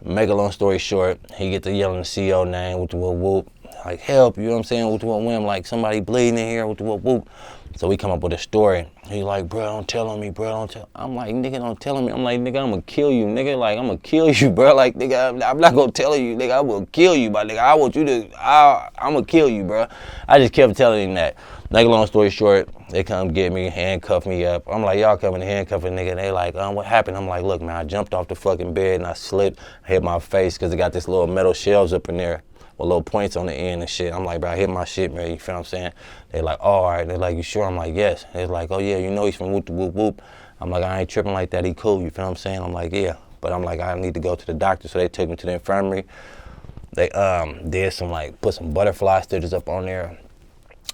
Make a long story short, he get to yelling the CO name, with the whoop whoop. Like, help, you know what I'm saying? With the whoop whoop, like, somebody bleeding in here, with the whoop whoop. So we come up with a story. He like, bro, don't tell on me, bro, don't tell. I'm like, nigga, don't tell on me. I'm like, nigga, I'm gonna kill you, nigga. Like, I'm gonna kill you, bro. Like, nigga, I'm not gonna tell you, nigga. I will kill you, but nigga, I want you to, I'm gonna kill you, bro. I just kept telling him that. Make a long story short, they come get me, handcuff me up. I'm like, y'all coming to handcuff a nigga. They like, what happened? I'm like, look, man, I jumped off the fucking bed and I slipped, hit my face because it got this little metal shelves up in there with little points on the end and shit. I'm like, bro, I hit my shit, man. You feel what I'm saying? They like, oh, all right. They're like, you sure? I'm like, yes. They're like, oh, yeah, you know he's from whoop whoop whoop. I'm like, I ain't tripping like that. He cool. You feel what I'm saying? I'm like, yeah. But I'm like, I need to go to the doctor. So they took me to the infirmary. They did some, like, put some butterfly stitches up on there.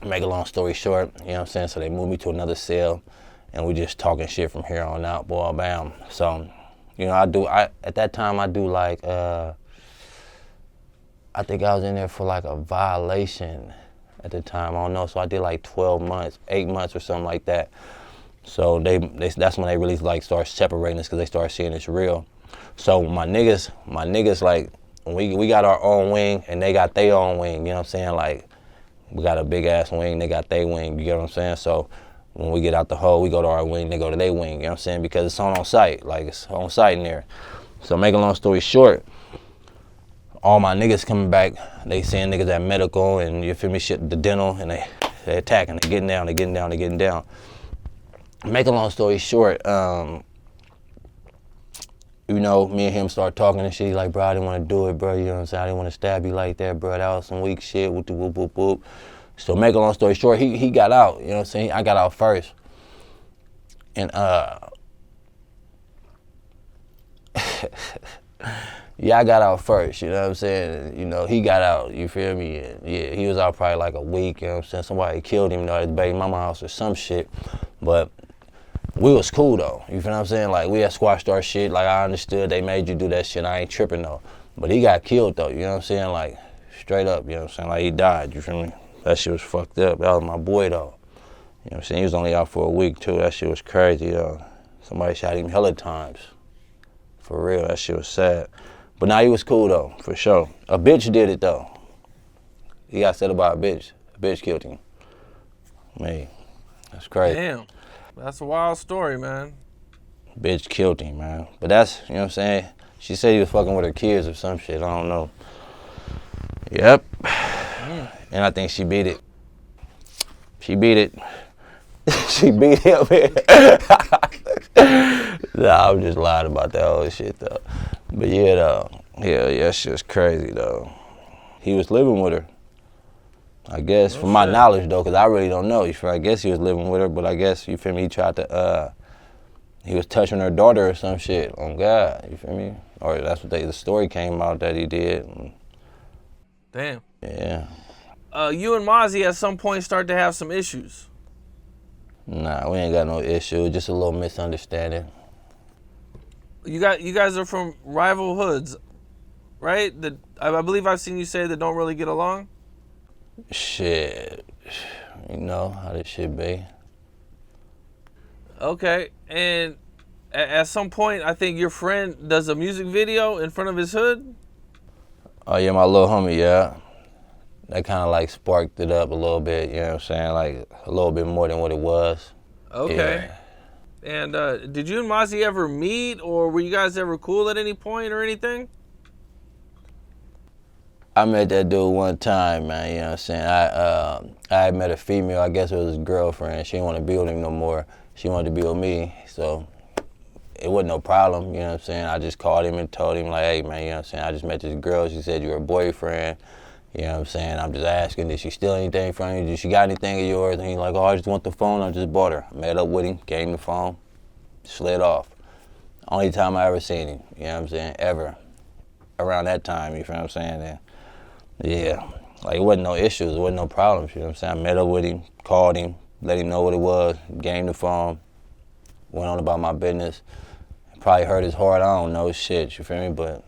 Make a long story short, you know what I'm saying? So they moved me to another cell, and we just talking shit from here on out, boy, bam. So, you know, at that time, I do like, I think I was in there for like a violation at the time. I don't know. So I did like 12 months, 8 months or something like that. So that's when they really like start separating us because they start seeing it's real. So my niggas like, we got our own wing and they got their own wing. You know what I'm saying? Like, we got a big ass wing, they got their wing. You get what I'm saying? So when we get out the hole, we go to our wing, they go to their wing. You know what I'm saying? Because it's on site. Like, it's on site in there. So make a long story short, all my niggas coming back, they seeing niggas at medical and, you feel me, shit, the dental, and they attacking, they getting down. Make a long story short, you know, me and him start talking and shit. He's like, bro, I didn't want to do it, bro. You know what I'm saying? I didn't want to stab you like that, bro. That was some weak shit. Whoop, whoop, whoop, whoop. So make a long story short, he got out. You know what I'm saying? I got out first. And, yeah, I got out first, you know what I'm saying? You know, he got out, you feel me? And yeah, he was out probably like a week, you know what I'm saying? Somebody killed him, you know, at his baby mama house or some shit. But we was cool though, you feel what I'm saying? Like, we had squashed our shit, like, I understood they made you do that shit, I ain't tripping though. But he got killed though, you know what I'm saying? Like, straight up, you know what I'm saying? Like, he died, you feel me? That shit was fucked up. That was my boy though. You know what I'm saying? He was only out for a week too. That shit was crazy though. Somebody shot him hella times. For real, that shit was sad. But now he was cool though, for sure. A bitch did it though. He got set about a bitch. A bitch killed him. Man, that's crazy. Damn, that's a wild story, man. Bitch killed him, man. But that's, you know what I'm saying? She said he was fucking with her kids or some shit, I don't know. Yep. And I think she beat it. She beat it. She beat him. Nah, I'm just lying about that whole shit though. But yeah though, yeah, shit was crazy though. He was living with her. I guess, from my knowledge though, cause I really don't know. You feel? I guess he was living with her, but I guess, you feel me, he tried to, he was touching her daughter or some shit. Oh God, you feel me? Or that's what the story came out that he did. Damn. Yeah. You and Mozzy at some point start to have some issues. Nah, we ain't got no issue. Just a little misunderstanding. You guys are from rival hoods, right? I believe I've seen you say that don't really get along. Shit, you know how this shit be. Okay, and at some point, I think your friend does a music video in front of his hood. Oh yeah, my little homie, yeah. That kind of like sparked it up a little bit, you know what I'm saying? Like a little bit more than what it was. Okay. Yeah. And did you and Mozzy ever meet, or were you guys ever cool at any point or anything? I met that dude one time, man, you know what I'm saying? I had met a female, I guess it was his girlfriend. She didn't want to be with him no more. She wanted to be with me, so it wasn't no problem, you know what I'm saying? I just called him and told him, like, hey, man, you know what I'm saying? I just met this girl. She said you were a boyfriend. You know what I'm saying? I'm just asking, did she steal anything from you? Did she got anything of yours? And he's like, oh, I just want the phone. I just bought her. I met up with him, gave him the phone, slid off. Only time I ever seen him, you know what I'm saying? Ever. Around that time, you feel what I'm saying? And yeah, like it wasn't no issues, it wasn't no problems, you know what I'm saying? I met up with him, called him, let him know what it was, gave him the phone, went on about my business. Probably hurt his heart, I don't know, shit, you feel me? But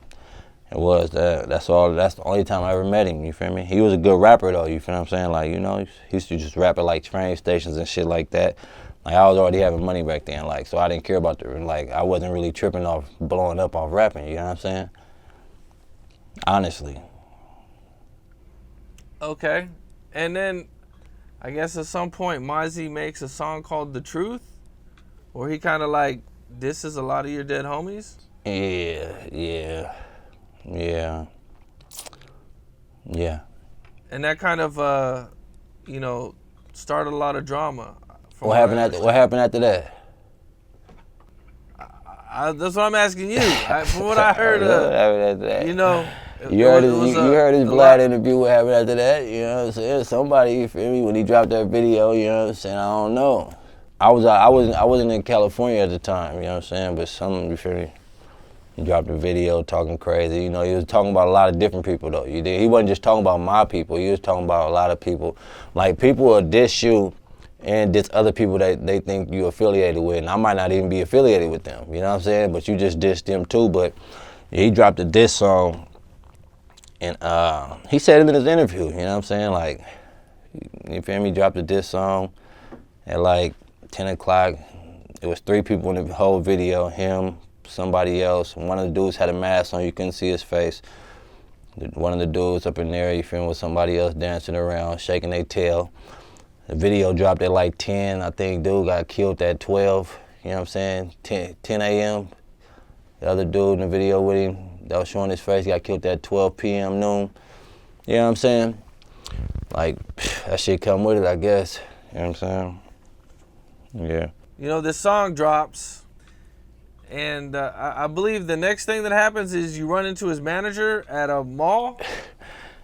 It was that. That's all. That's the only time I ever met him. You feel me? He was a good rapper though. You feel what I'm saying? Like, you know, he used to just rap at like train stations and shit like that. Like, I was already having money back then. Like, so I didn't care about I wasn't really tripping off blowing up off rapping. You know what I'm saying? Honestly. Okay. And then I guess at some point Mozzy makes a song called The Truth, where he kind of like disses a lot of your dead homies. Yeah. And that kind of you know, started a lot of drama. What happened after that? That's what I'm asking you. From what I heard, you know, you heard his Vlad interview. What happened after that? You know what I'm saying? Somebody, you feel me? When he dropped that video, you know what I'm saying? I don't know. I wasn't in California at the time. You know what I'm saying? But you feel me? He dropped a video talking crazy. You know, he was talking about a lot of different people though. He wasn't just talking about my people. He was talking about a lot of people. Like, people will diss you and diss other people that they think you affiliated with, and I might not even be affiliated with them. You know what I'm saying? But you just dissed them too. But he dropped a diss song, and he said it in his interview. You know what I'm saying? Like, you feel me? He dropped a diss song at like 10 o'clock. It was 3 people in the whole video. Him, somebody else. One of the dudes had a mask on. You couldn't see his face. One of the dudes up in there, you feel me, with somebody else dancing around, shaking their tail. The video dropped at like 10. I think dude got killed at 12. You know what I'm saying? 10 a.m. The other dude in the video with him that was showing his face got killed at 12 p.m. noon. You know what I'm saying? Like, that shit come with it, I guess. You know what I'm saying? Yeah. You know, this song drops, and I believe the next thing that happens is you run into his manager at a mall.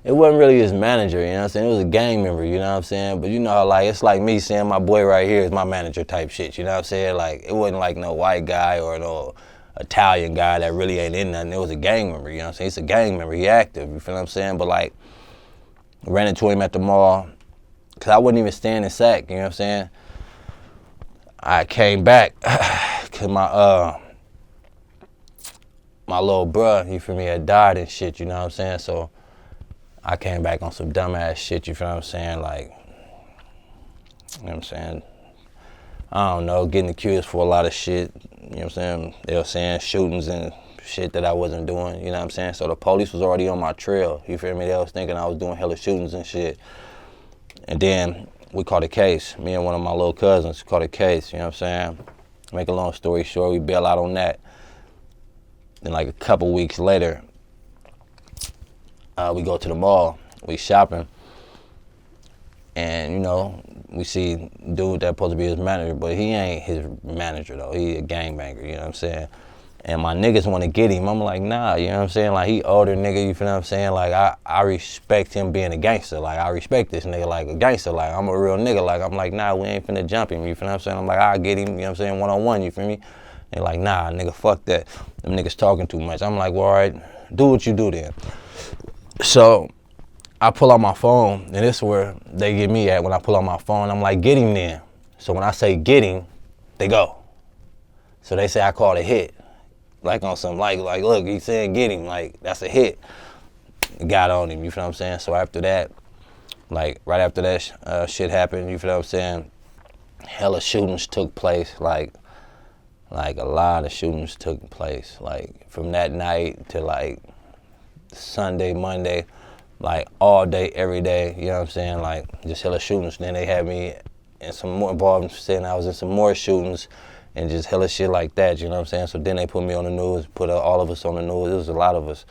It wasn't really his manager, you know what I'm saying? It was a gang member, you know what I'm saying? But you know how, like, it's like me saying my boy right here is my manager type shit, you know what I'm saying? Like, it wasn't like no white guy or no Italian guy that really ain't in nothing. It was a gang member, you know what I'm saying? He's a gang member, he active, you feel what I'm saying? But like, ran into him at the mall, cause I wasn't even staying in Sac, you know what I'm saying? I came back, cause my little bruh, you feel me, had died and shit, you know what I'm saying? So I came back on some dumbass shit, you feel what I'm saying? Like, you know what I'm saying? I don't know, getting accused for a lot of shit, you know what I'm saying? They were saying shootings and shit that I wasn't doing, you know what I'm saying? So the police was already on my trail, you feel me? They was thinking I was doing hella shootings and shit. And then we caught a case, me and one of my little cousins caught a case, you know what I'm saying? Make a long story short, we bail out on that. Then like a couple weeks later, we go to the mall, we shopping, and you know, we see dude that supposed to be his manager, but he ain't his manager though, he a gangbanger, you know what I'm saying? And my niggas want to get him, I'm like, nah, you know what I'm saying? Like, he older nigga, you feel what I'm saying? Like, I respect him being a gangster, like, I respect this nigga like a gangster, like, I'm a real nigga, like, I'm like, nah, we ain't finna jump him, you feel what I'm saying? I'm like, I'll get him, you know what I'm saying, one-on-one, you feel me? They're like, nah, nigga, fuck that, them niggas talking too much. I'm like, well, all right, do what you do then. So I pull out my phone, and this is where they get me at when I pull out my phone. I'm like, get him then. So when I say get him, they go. So they say I called a hit. Like on some, like look, he's saying get him, like, that's a hit. Got on him, you feel what I'm saying? So after that, like, right after that shit happened, you feel what I'm saying? Hella shootings took place, like a lot of shootings took place. Like, from that night to like Sunday, Monday, like all day, every day, you know what I'm saying? Like, just hella shootings. Then they had me in some more involved, saying I was in some more shootings and just hella shit like that, you know what I'm saying? So then they put me on the news, put all of us on the news. It was a lot of us.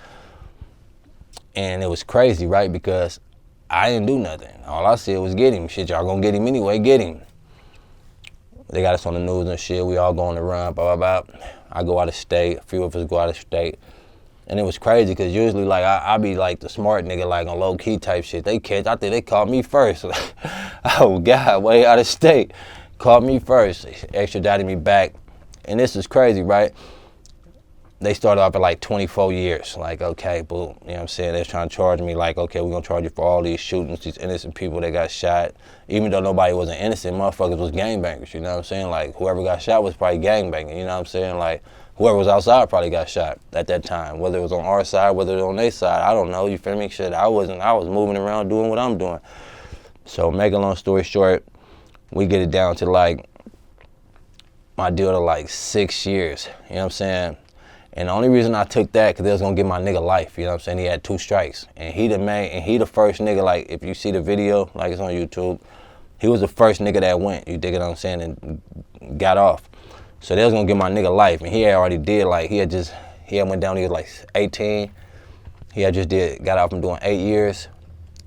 And it was crazy, right? Because I didn't do nothing. All I said was get him. Shit, y'all gonna get him anyway, get him. They got us on the news and shit. We all go on the run, blah, blah, blah. I go out of state. A few of us go out of state. And it was crazy because usually, like, I be like the smart nigga, like on low key type shit. They catch, I think they called me first. Oh God, way out of state. Called me first, extradited me back. And this is crazy, right? They started off at like 24 years. Like, okay, boom, you know what I'm saying? They're trying to charge me like, okay, we're gonna charge you for all these shootings, these innocent people that got shot. Even though nobody wasn't innocent, motherfuckers was gangbangers, you know what I'm saying? Like, whoever got shot was probably gangbanging, you know what I'm saying? Like whoever was outside probably got shot at that time. Whether it was on our side, whether it was on their side, I don't know. You feel me? Shit, I was moving around doing what I'm doing. So make a long story short, we get it down to like my deal to like 6 years. You know what I'm saying? And the only reason I took that because they was gonna give my nigga life. You know what I'm saying? He had 2 strikes, and he the first nigga. Like if you see the video, like it's on YouTube, he was the first nigga that went. You dig what I'm saying? And got off. So they was gonna give my nigga life, and he had already did like he had went down. He was like 18. He had just got out from doing 8 years.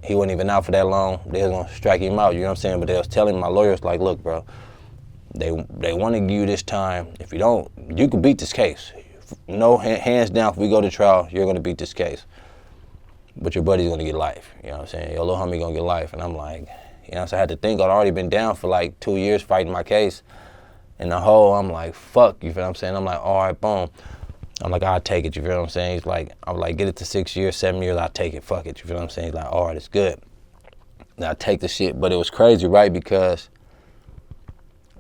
He wasn't even out for that long. They was gonna strike him out. You know what I'm saying? But they was telling my lawyers like, look, bro, they want to give you this time. If you don't, you could beat this case. No, hands down, if we go to trial, you're gonna beat this case. But your buddy's gonna get life. You know what I'm saying? Your little homie gonna get life. And I'm like, you know, so I had to think. I'd already been down for like 2 years fighting my case. And the whole, I'm like, fuck, you feel what I'm saying? I'm like, all right, boom. I'm like, I'll take it, you feel what I'm saying? He's like, I was like, get it to 6 years, 7 years, I'll take it, fuck it, you feel what I'm saying? He's like, all right, it's good. And I take the shit, but it was crazy, right? Because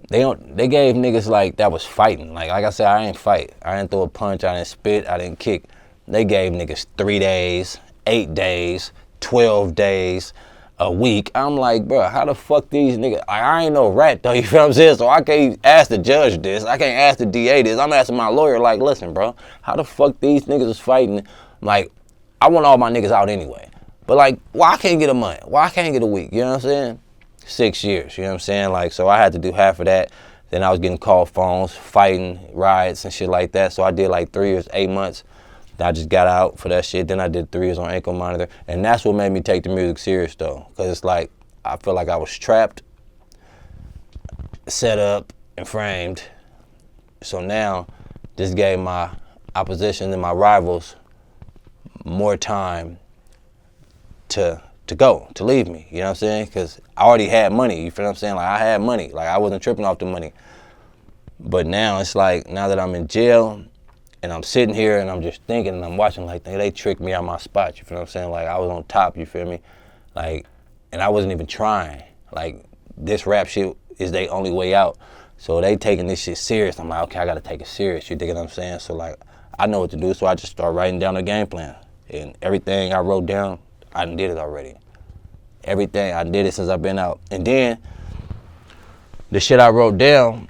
they gave niggas like that was fighting. Like I said, I ain't fight. I didn't throw a punch, I didn't spit, I didn't kick. They gave niggas 3 days, 8 days, 12 days, a week. I'm like, bro, how the fuck these niggas, like, I ain't no rat though, you feel what I'm saying? So I can't ask the judge this, I can't ask the DA this. I'm asking my lawyer like, listen, bro, how the fuck these niggas is fighting? Like, I want all my niggas out anyway. But like, why I can't get a month? Why I can't get a week? You know what I'm saying? 6 years, you know what I'm saying? Like, so I had to do half of that. Then I was getting called phones, fighting, riots and shit like that. So I did like 3 years, 8 months. I just got out for that shit. Then I did 3 years on ankle monitor. And that's what made me take the music serious though. Cause it's like, I feel like I was trapped, set up, and framed. So now, this gave my opposition and my rivals more time to leave me, you know what I'm saying? Because I already had money, you feel what I'm saying? Like, I had money, like, I wasn't tripping off the money. But now, it's like, now that I'm in jail, and I'm sitting here, and I'm just thinking, and I'm watching, like, they tricked me out my spot, you feel what I'm saying? Like, I was on top, you feel me? Like, and I wasn't even trying. Like, this rap shit is their only way out. So they taking this shit serious. I'm like, okay, I gotta take it serious, you dig what I'm saying? So, like, I know what to do, so I just start writing down the game plan. And everything I wrote down, I did it already. Everything, I did it since I've been out. And then, the shit I wrote down,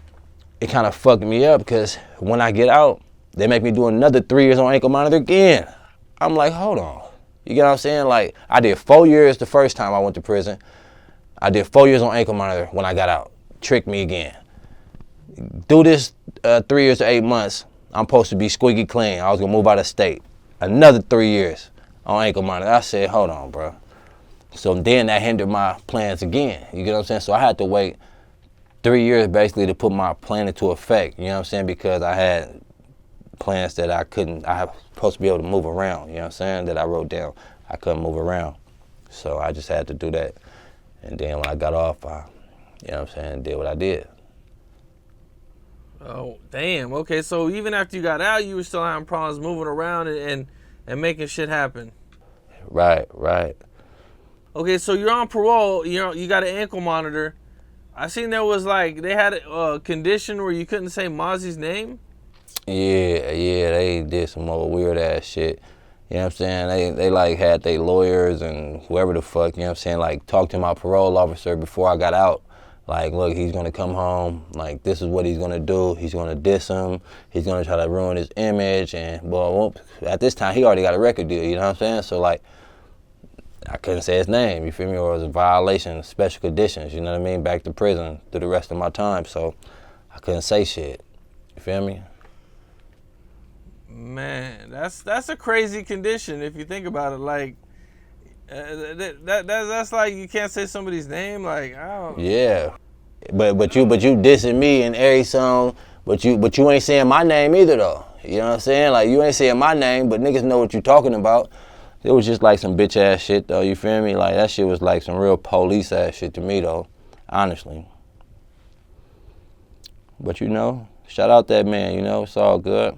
it kind of fucked me up because when I get out, they make me do another 3 years on ankle monitor again. I'm like, hold on. You get what I'm saying? Like, I did 4 years the first time I went to prison. I did 4 years on ankle monitor when I got out. Tricked me again. Do this 3 years to 8 months, I'm supposed to be squeaky clean. I was gonna move out of state. Another 3 years on ankle monitor. I said, hold on, bro. So then that hindered my plans again. You get what I'm saying? So I had to wait 3 years basically to put my plan into effect. You know what I'm saying? Because I had plans that I was supposed to be able to move around. You know what I'm saying? That I wrote down. I couldn't move around. So I just had to do that. And then when I got off, you know what I'm saying, did what I did. Oh, damn. Okay, so even after you got out, you were still having problems moving around and making shit happen. Right. Okay, so you're on parole. You got an ankle monitor. I seen there was like they had a condition where you couldn't say Mozzy's name. Yeah, they did some more weird ass shit. You know what I'm saying? They like had their lawyers and whoever the fuck, you know what I'm saying, like talk to my parole officer before I got out. Like, look, he's gonna come home, like this is what he's gonna do. He's gonna diss him, he's gonna try to ruin his image, and well, at this time he already got a record deal, you know what I'm saying? So like, I couldn't say his name, you feel me? Or it was a violation of special conditions, you know what I mean? Back to prison through the rest of my time, so I couldn't say shit, you feel me? Man, that's a crazy condition if you think about it. Like, that's like you can't say somebody's name. Like, I don't. Yeah, but you dissing me in every song, but you ain't saying my name either though. You know what I'm saying? Like, you ain't saying my name, but niggas know what you talking about. It was just like some bitch ass shit though. You feel me? Like, that shit was like some real police ass shit to me though, honestly. But you know, shout out that man. You know, it's all good.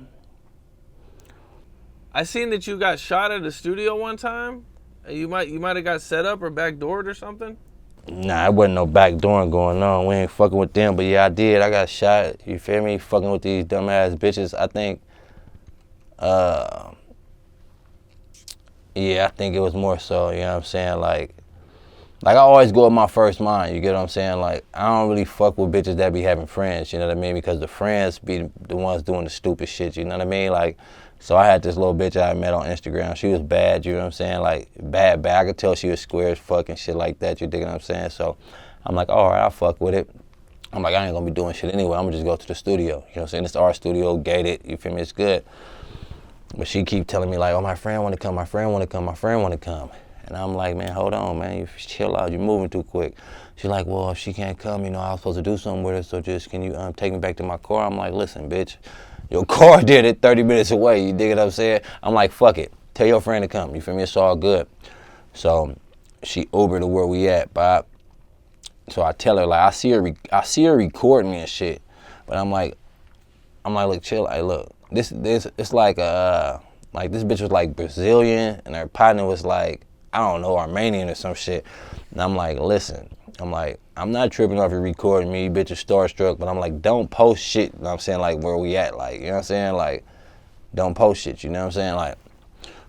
I seen that you got shot at a studio one time. You might have got set up or backdoored or something. Nah, it wasn't no backdooring going on. We ain't fucking with them, but yeah, I did. I got shot. You feel me? Fucking with these dumbass bitches. I think Uh, yeah, I think it was more so, you know what I'm saying? Like I always go with my first mind, you get what I'm saying? Like, I don't really fuck with bitches that be having friends, you know what I mean? Because the friends be the ones doing the stupid shit, you know what I mean? Like, so I had this little bitch I met on Instagram. She was bad, you know what I'm saying? Like, bad. I could tell she was square as fuck and shit like that, you dig what I'm saying? So I'm like, all right, I'll fuck with it. I'm like, I ain't gonna be doing shit anyway. I'm gonna just go to the studio, you know what I'm saying? It's our studio, gated, you feel me? It's good. But she keep telling me like, oh, my friend wanna come, my friend wanna come, my friend wanna come. And I'm like, man, hold on, man, you chill out, you're moving too quick. She's like, well, if she can't come, you know, I was supposed to do something with her, so just, can you take me back to my car? I'm like, listen, bitch, your car did it 30 minutes away, you dig what I'm saying? I'm like, fuck it, tell your friend to come, you feel me, it's all good. So she Ubered to where we at, Bob. So I tell her, like, I see her recording me and shit, but I'm like, look, chill, like, look, this, it's like this bitch was like Brazilian, and her partner was like, I don't know, Armenian or some shit. And I'm like, listen, I'm not tripping off you recording me, you bitch is starstruck, but I'm like, don't post shit, you know what I'm saying, like, where we at, like, you know what I'm saying, like, don't post shit, you know what I'm saying, like,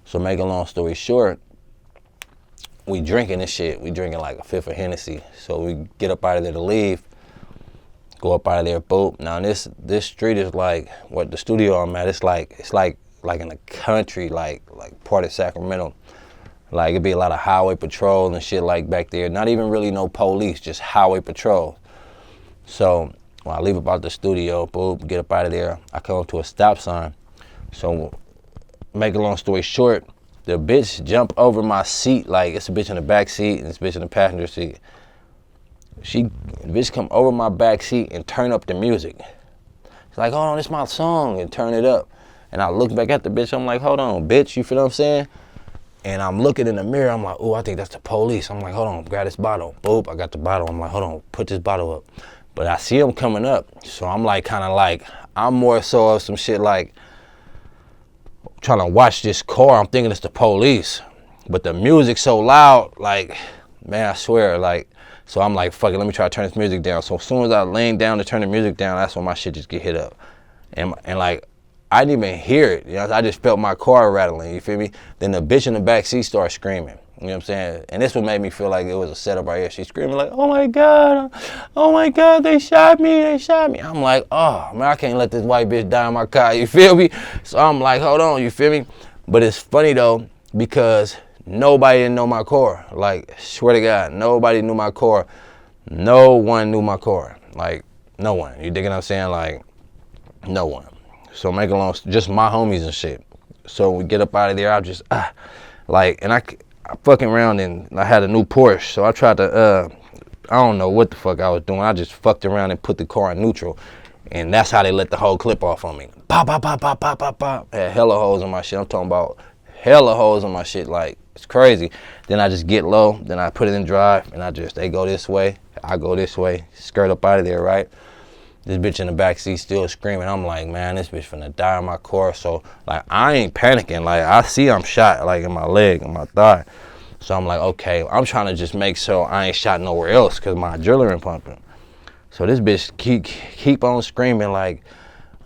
so make a long story short, we drinking this shit, we drinking like a fifth of Hennessy, so we get up out of there to leave, go up out of there, boop. Now this street is like, what the studio I'm at, it's like in the country, like part of Sacramento. Like, it'd be a lot of highway patrol and shit like back there. Not even really no police, just highway patrol. So when I leave about the studio, boop, get up out of there, I come up to a stop sign. So make a long story short, the bitch jump over my seat, like it's a bitch in the back seat and this bitch in the passenger seat. The bitch come over my back seat and turn up the music. She's like, hold on, this my song, and turn it up. And I look back at the bitch, I'm like, hold on, bitch, you feel what I'm saying? And I'm looking in the mirror, I'm like, oh, I think that's the police. I'm like, hold on, grab this bottle. Boop, I got the bottle. I'm like, hold on, put this bottle up. But I see him coming up, so I'm like, kind of like, I'm more so of some shit like, trying to watch this car, I'm thinking it's the police. But the music's so loud, like, man, I swear, like, so I'm like, fuck it, let me try to turn this music down. So as soon as I laying down to turn the music down, that's when my shit just get hit up. And like, I didn't even hear it, you know, I just felt my car rattling, you feel me? Then the bitch in the back seat started screaming, you know what I'm saying? And this what made me feel like it was a setup right here. She's screaming like, oh my God, they shot me. I'm like, oh, man, I can't let this white bitch die in my car, you feel me? So I'm like, hold on, you feel me? But it's funny though, because nobody didn't know my car. Like, swear to God, nobody knew my car. No one knew my car. Like, no one, you dig what I'm saying? Like, no one. So make a long, just my homies and shit. So we get up out of there, I just, like, and I fucking around and I had a new Porsche. So I tried to, I don't know what the fuck I was doing. I just fucked around and put the car in neutral. And that's how they let the whole clip off on me. Pop, pop, pop, pop, pop, pop, pop. Had hella holes in my shit. I'm talking about hella holes in my shit. Like, it's crazy. Then I just get low. Then I put it in drive. And they go this way. I go this way. Skirt up out of there, right? This bitch in the backseat still screaming. I'm like, man, this bitch finna die in my car. So, like, I ain't panicking. Like, I see I'm shot, like, in my leg, in my thigh. So I'm like, okay, I'm trying to just make sure I ain't shot nowhere else because my adrenaline pumping. So this bitch keep on screaming like,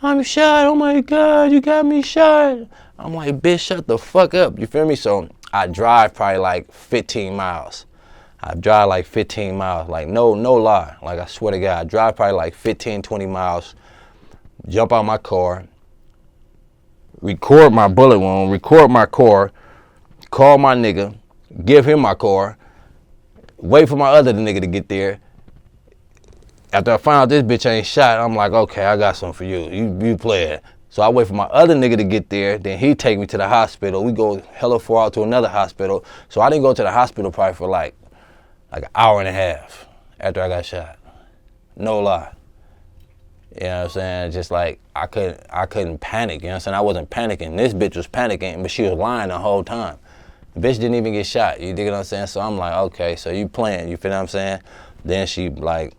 I'm shot, oh my God, you got me shot. I'm like, bitch, shut the fuck up, you feel me? So I drive probably like 15 miles. I drive like 15 miles, like no lie. Like, I swear to God, I drive probably like 15, 20 miles, jump out my car, record my bullet wound, record my car, call my nigga, give him my car, wait for my other nigga to get there. After I find out this bitch ain't shot, I'm like, okay, I got something for you. You play it. So I wait for my other nigga to get there, then he take me to the hospital. We go hella far out to another hospital. So I didn't go to the hospital probably for like an hour and a half after I got shot. No lie. You know what I'm saying? Just like, I couldn't panic, you know what I'm saying? I wasn't panicking. This bitch was panicking, but she was lying the whole time. The bitch didn't even get shot, you dig what I'm saying? So I'm like, okay, so you playing, you feel what I'm saying? Then she like,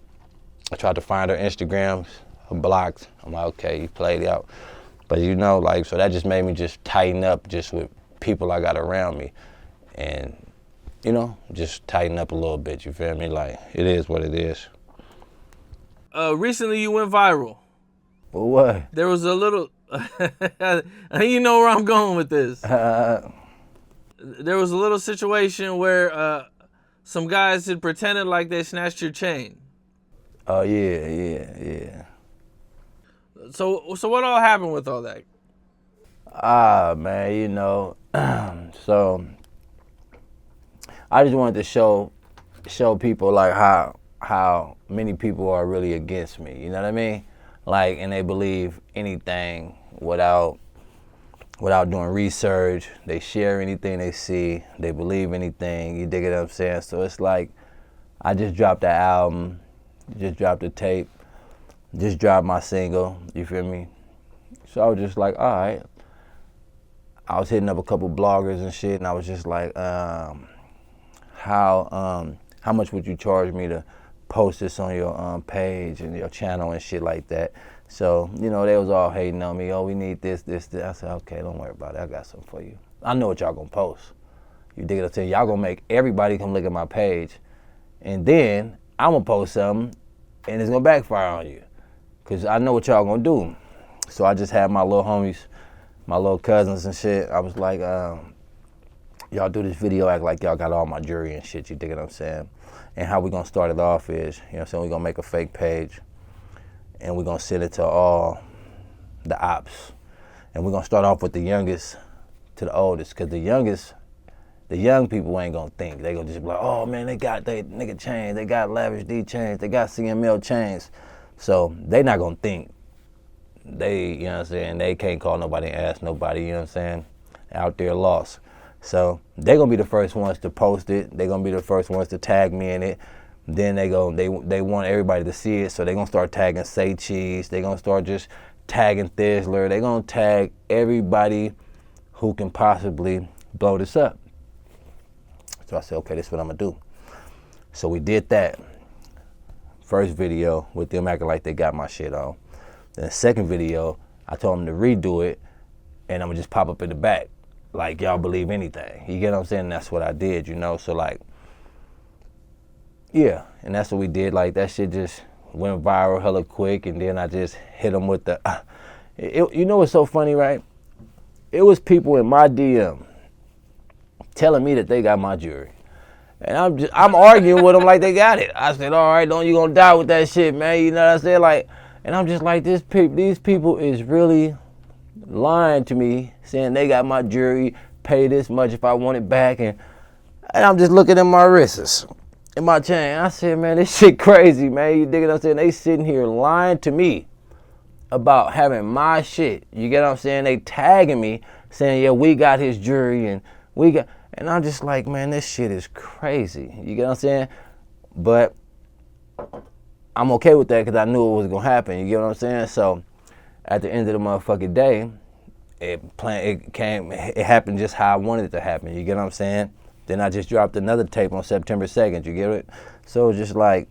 I tried to find her Instagram, blocked. I'm like, okay, you played out. But you know, like, so that just made me just tighten up just with people I got around me. And, you know, just tighten up a little bit, you feel me? Like, it is what it is. Recently you went viral. Well, what? There was a little You know where I'm going with this. There was a little situation where some guys had pretended like they snatched your chain. Oh yeah. So what all happened with all that? Man, you know, so I just wanted to show people like how many people are really against me. You know what I mean? Like, and they believe anything without doing research. They share anything they see. They believe anything. You dig what I'm saying? So it's like I just dropped the album, just dropped the tape, just dropped my single. You feel me? So I was just like, all right. I was hitting up a couple bloggers and shit, and I was just like, how much would you charge me to post this on your page and your channel and shit like that? So, you know, they was all hating on me. Oh, we need this. I said, okay, don't worry about it. I got something for you. I know what y'all gonna post. You dig what I'm saying? Y'all gonna make everybody come look at my page, and then I'm gonna post something, and it's gonna backfire on you, cause I know what y'all gonna do. So I just had my little homies, my little cousins and shit. I was like, y'all do this video, act like y'all got all my jewelry and shit, you dig what I'm saying? And how we gonna start it off is, you know what I'm saying, we gonna make a fake page, and we're gonna send it to all the ops. And we're gonna start off with the youngest to the oldest, cause the young people ain't gonna think. They gonna just be like, oh man, they got they nigga chains, they got Lavish D chains, they got CML chains. So they not gonna think. They, you know what I'm saying, they can't call nobody and ask nobody, you know what I'm saying, out there lost. So they gonna be the first ones to post it. They gonna be the first ones to tag me in it. Then they want everybody to see it, so they gonna start tagging Say Cheese. They gonna start just tagging Thizzler. They gonna tag everybody who can possibly blow this up. So I said, okay, this is what I'm gonna do. So we did that. First video with them acting like they got my shit on. Then the second video, I told them to redo it, and I'm gonna just pop up in the back, like y'all believe anything. You get what I'm saying? And that's what I did, you know. So like, yeah, and that's what we did. Like that shit just went viral hella quick, and then I just hit them with the. You know what's so funny, right? It was people in my DM telling me that they got my jewelry. And I'm arguing with them like they got it. I said, all right, don't you gonna die with that shit, man. You know what I said? Like, and I'm just like, these people is really lying to me, saying they got my jewelry, pay this much if I want it back. And I'm just looking at my wrists and my chain. I said, man, this shit crazy, man. You dig what I'm saying? They sitting here lying to me about having my shit. You get what I'm saying? They tagging me, saying, yeah, we got his jewelry and we got. And I'm just like, man, this shit is crazy. You get what I'm saying? But I'm okay with that because I knew it was gonna happen. You get what I'm saying? So at the end of the motherfucking day, it happened just how I wanted it to happen. You get what I'm saying? Then I just dropped another tape on September 2nd. You get it? So it's just like,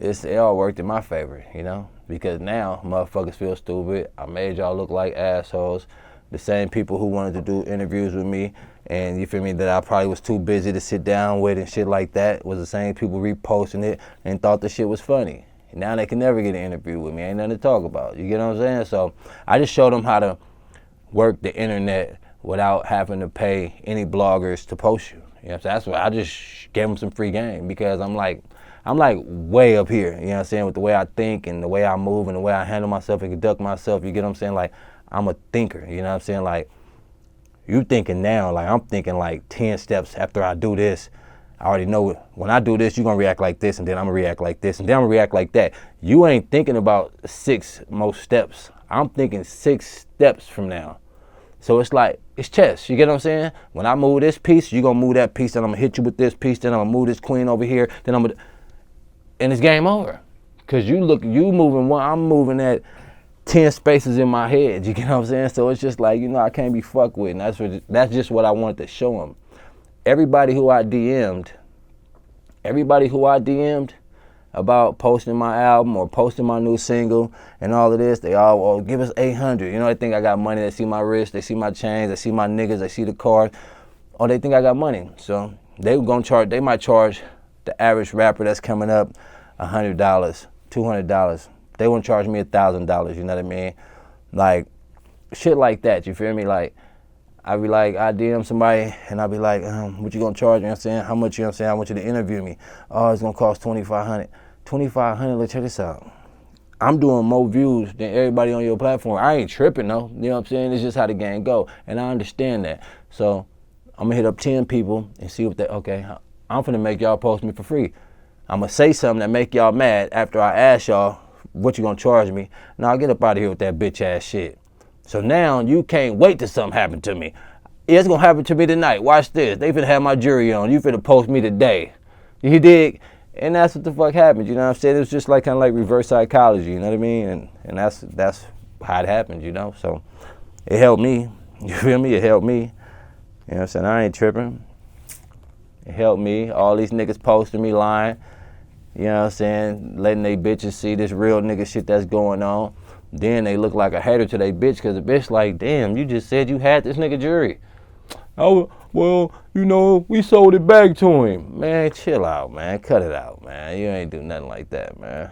it all worked in my favor, you know? Because now motherfuckers feel stupid. I made y'all look like assholes. The same people who wanted to do interviews with me, and you feel me, that I probably was too busy to sit down with and shit like that, was the same people reposting it and thought the shit was funny. Now they can never get an interview with me. Ain't nothing to talk about. You get what I'm saying? So I just showed them how to work the internet without having to pay any bloggers to post you. You know what I'm saying? That's what I just gave them some free game, because I'm like way up here, you know what I'm saying, with the way I think and the way I move and the way I handle myself and conduct myself. You get what I'm saying? Like, I'm a thinker, you know what I'm saying? Like, you thinking now, like I'm thinking like 10 steps after I do this. I already know when I do this, you're gonna react like this, and then I'm gonna react like this, and then I'm gonna react like that. You ain't thinking about 6 most steps. I'm thinking 6 steps from now. So it's like, it's chess, you get what I'm saying? When I move this piece, you're gonna move that piece, then I'm gonna hit you with this piece, then I'm gonna move this queen over here, then and it's game over. Cause you moving one, I'm moving at 10 spaces in my head, you get what I'm saying? So it's just like, you know, I can't be fucked with, and that's just what I wanted to show them. Everybody who I DM'd about posting my album or posting my new single and all of this, they all, oh, give us 800. You know, they think I got money. They see my wrist, they see my chains, they see my niggas, they see the cars. Oh, they think I got money. So they might charge the average rapper that's coming up $100, $200. They won't charge me $1,000, you know what I mean? Like, shit like that, you feel me? Like, I be like, I DM somebody and I be like, what you gonna charge, you know what I'm saying? How much, you know what I'm saying? I want you to interview me. Oh, it's gonna cost $2,500. $2,500, let's check this out. I'm doing more views than everybody on your platform. I ain't tripping though, you know what I'm saying? It's just how the game go, and I understand that. So I'm gonna hit up 10 people and see what they, okay, I'm finna make y'all post me for free. I'm gonna say something that make y'all mad after I ask y'all what you gonna charge me. Now get up out of here with that bitch ass shit. So now you can't wait till something happen to me. Yeah, it's gonna happen to me tonight. Watch this. They finna have my jury on. You finna post me today. You dig? And that's what the fuck happened. You know what I'm saying? It was just like kind of like reverse psychology. You know what I mean? And that's how it happened. You know? So it helped me. You feel me? It helped me. You know what I'm saying? I ain't tripping. It helped me. All these niggas posting me lying. You know what I'm saying? Letting they bitches see this real nigga shit that's going on. Then they look like a hater to they bitch because the bitch like, damn, you just said you had this nigga jury. Oh, well, you know, we sold it back to him. Man, chill out, man. Cut it out, man. You ain't do nothing like that, man.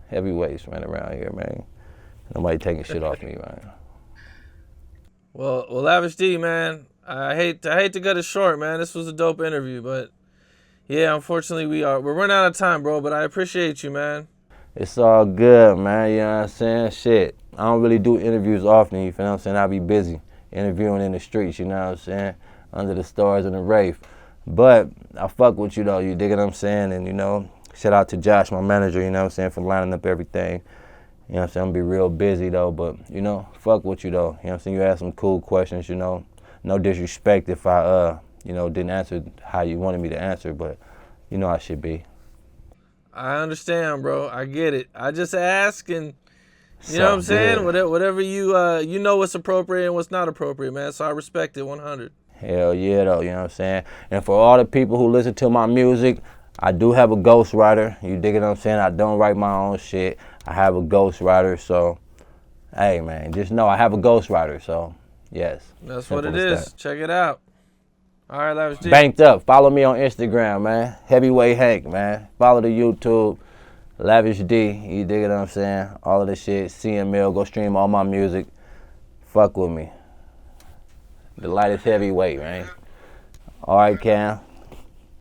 Heavyweights running around here, man. Nobody taking shit off me, man. Well, Lavish D, man. I hate to cut it short, man. This was a dope interview, but yeah, unfortunately we're running out of time, bro. But I appreciate you, man. It's all good, man. You know what I'm saying? Shit. I don't really do interviews often, you feel what I'm saying? I be busy interviewing in the streets, you know what I'm saying? Under the stars and the rave. But I fuck with you though, you dig what I'm saying? And you know, shout out to Josh, my manager, you know what I'm saying, for lining up everything. You know what I'm saying? I'm gonna be real busy though, but you know, fuck with you though. You know what I'm saying? You asked some cool questions, you know. No disrespect if I you know, didn't answer how you wanted me to answer, but you know I should be. I understand, bro. I get it. I just ask, and you know what I'm saying? Good. Whatever you know what's appropriate and what's not appropriate, man. So I respect it 100. Hell yeah though, you know what I'm saying? And for all the people who listen to my music, I do have a ghostwriter. You dig what I'm saying? I don't write my own shit. I have a ghostwriter, so hey man, just know I have a ghostwriter, so yes. That's what it is. That. Check it out. All right, Lavish D. Banked up. Follow me on Instagram, man. Heavyweight Hank, man. Follow the YouTube. Lavish D, you dig what I'm saying? All of this shit. CML, go stream all my music. Fuck with me. The lightest heavyweight, man. All right, Cam.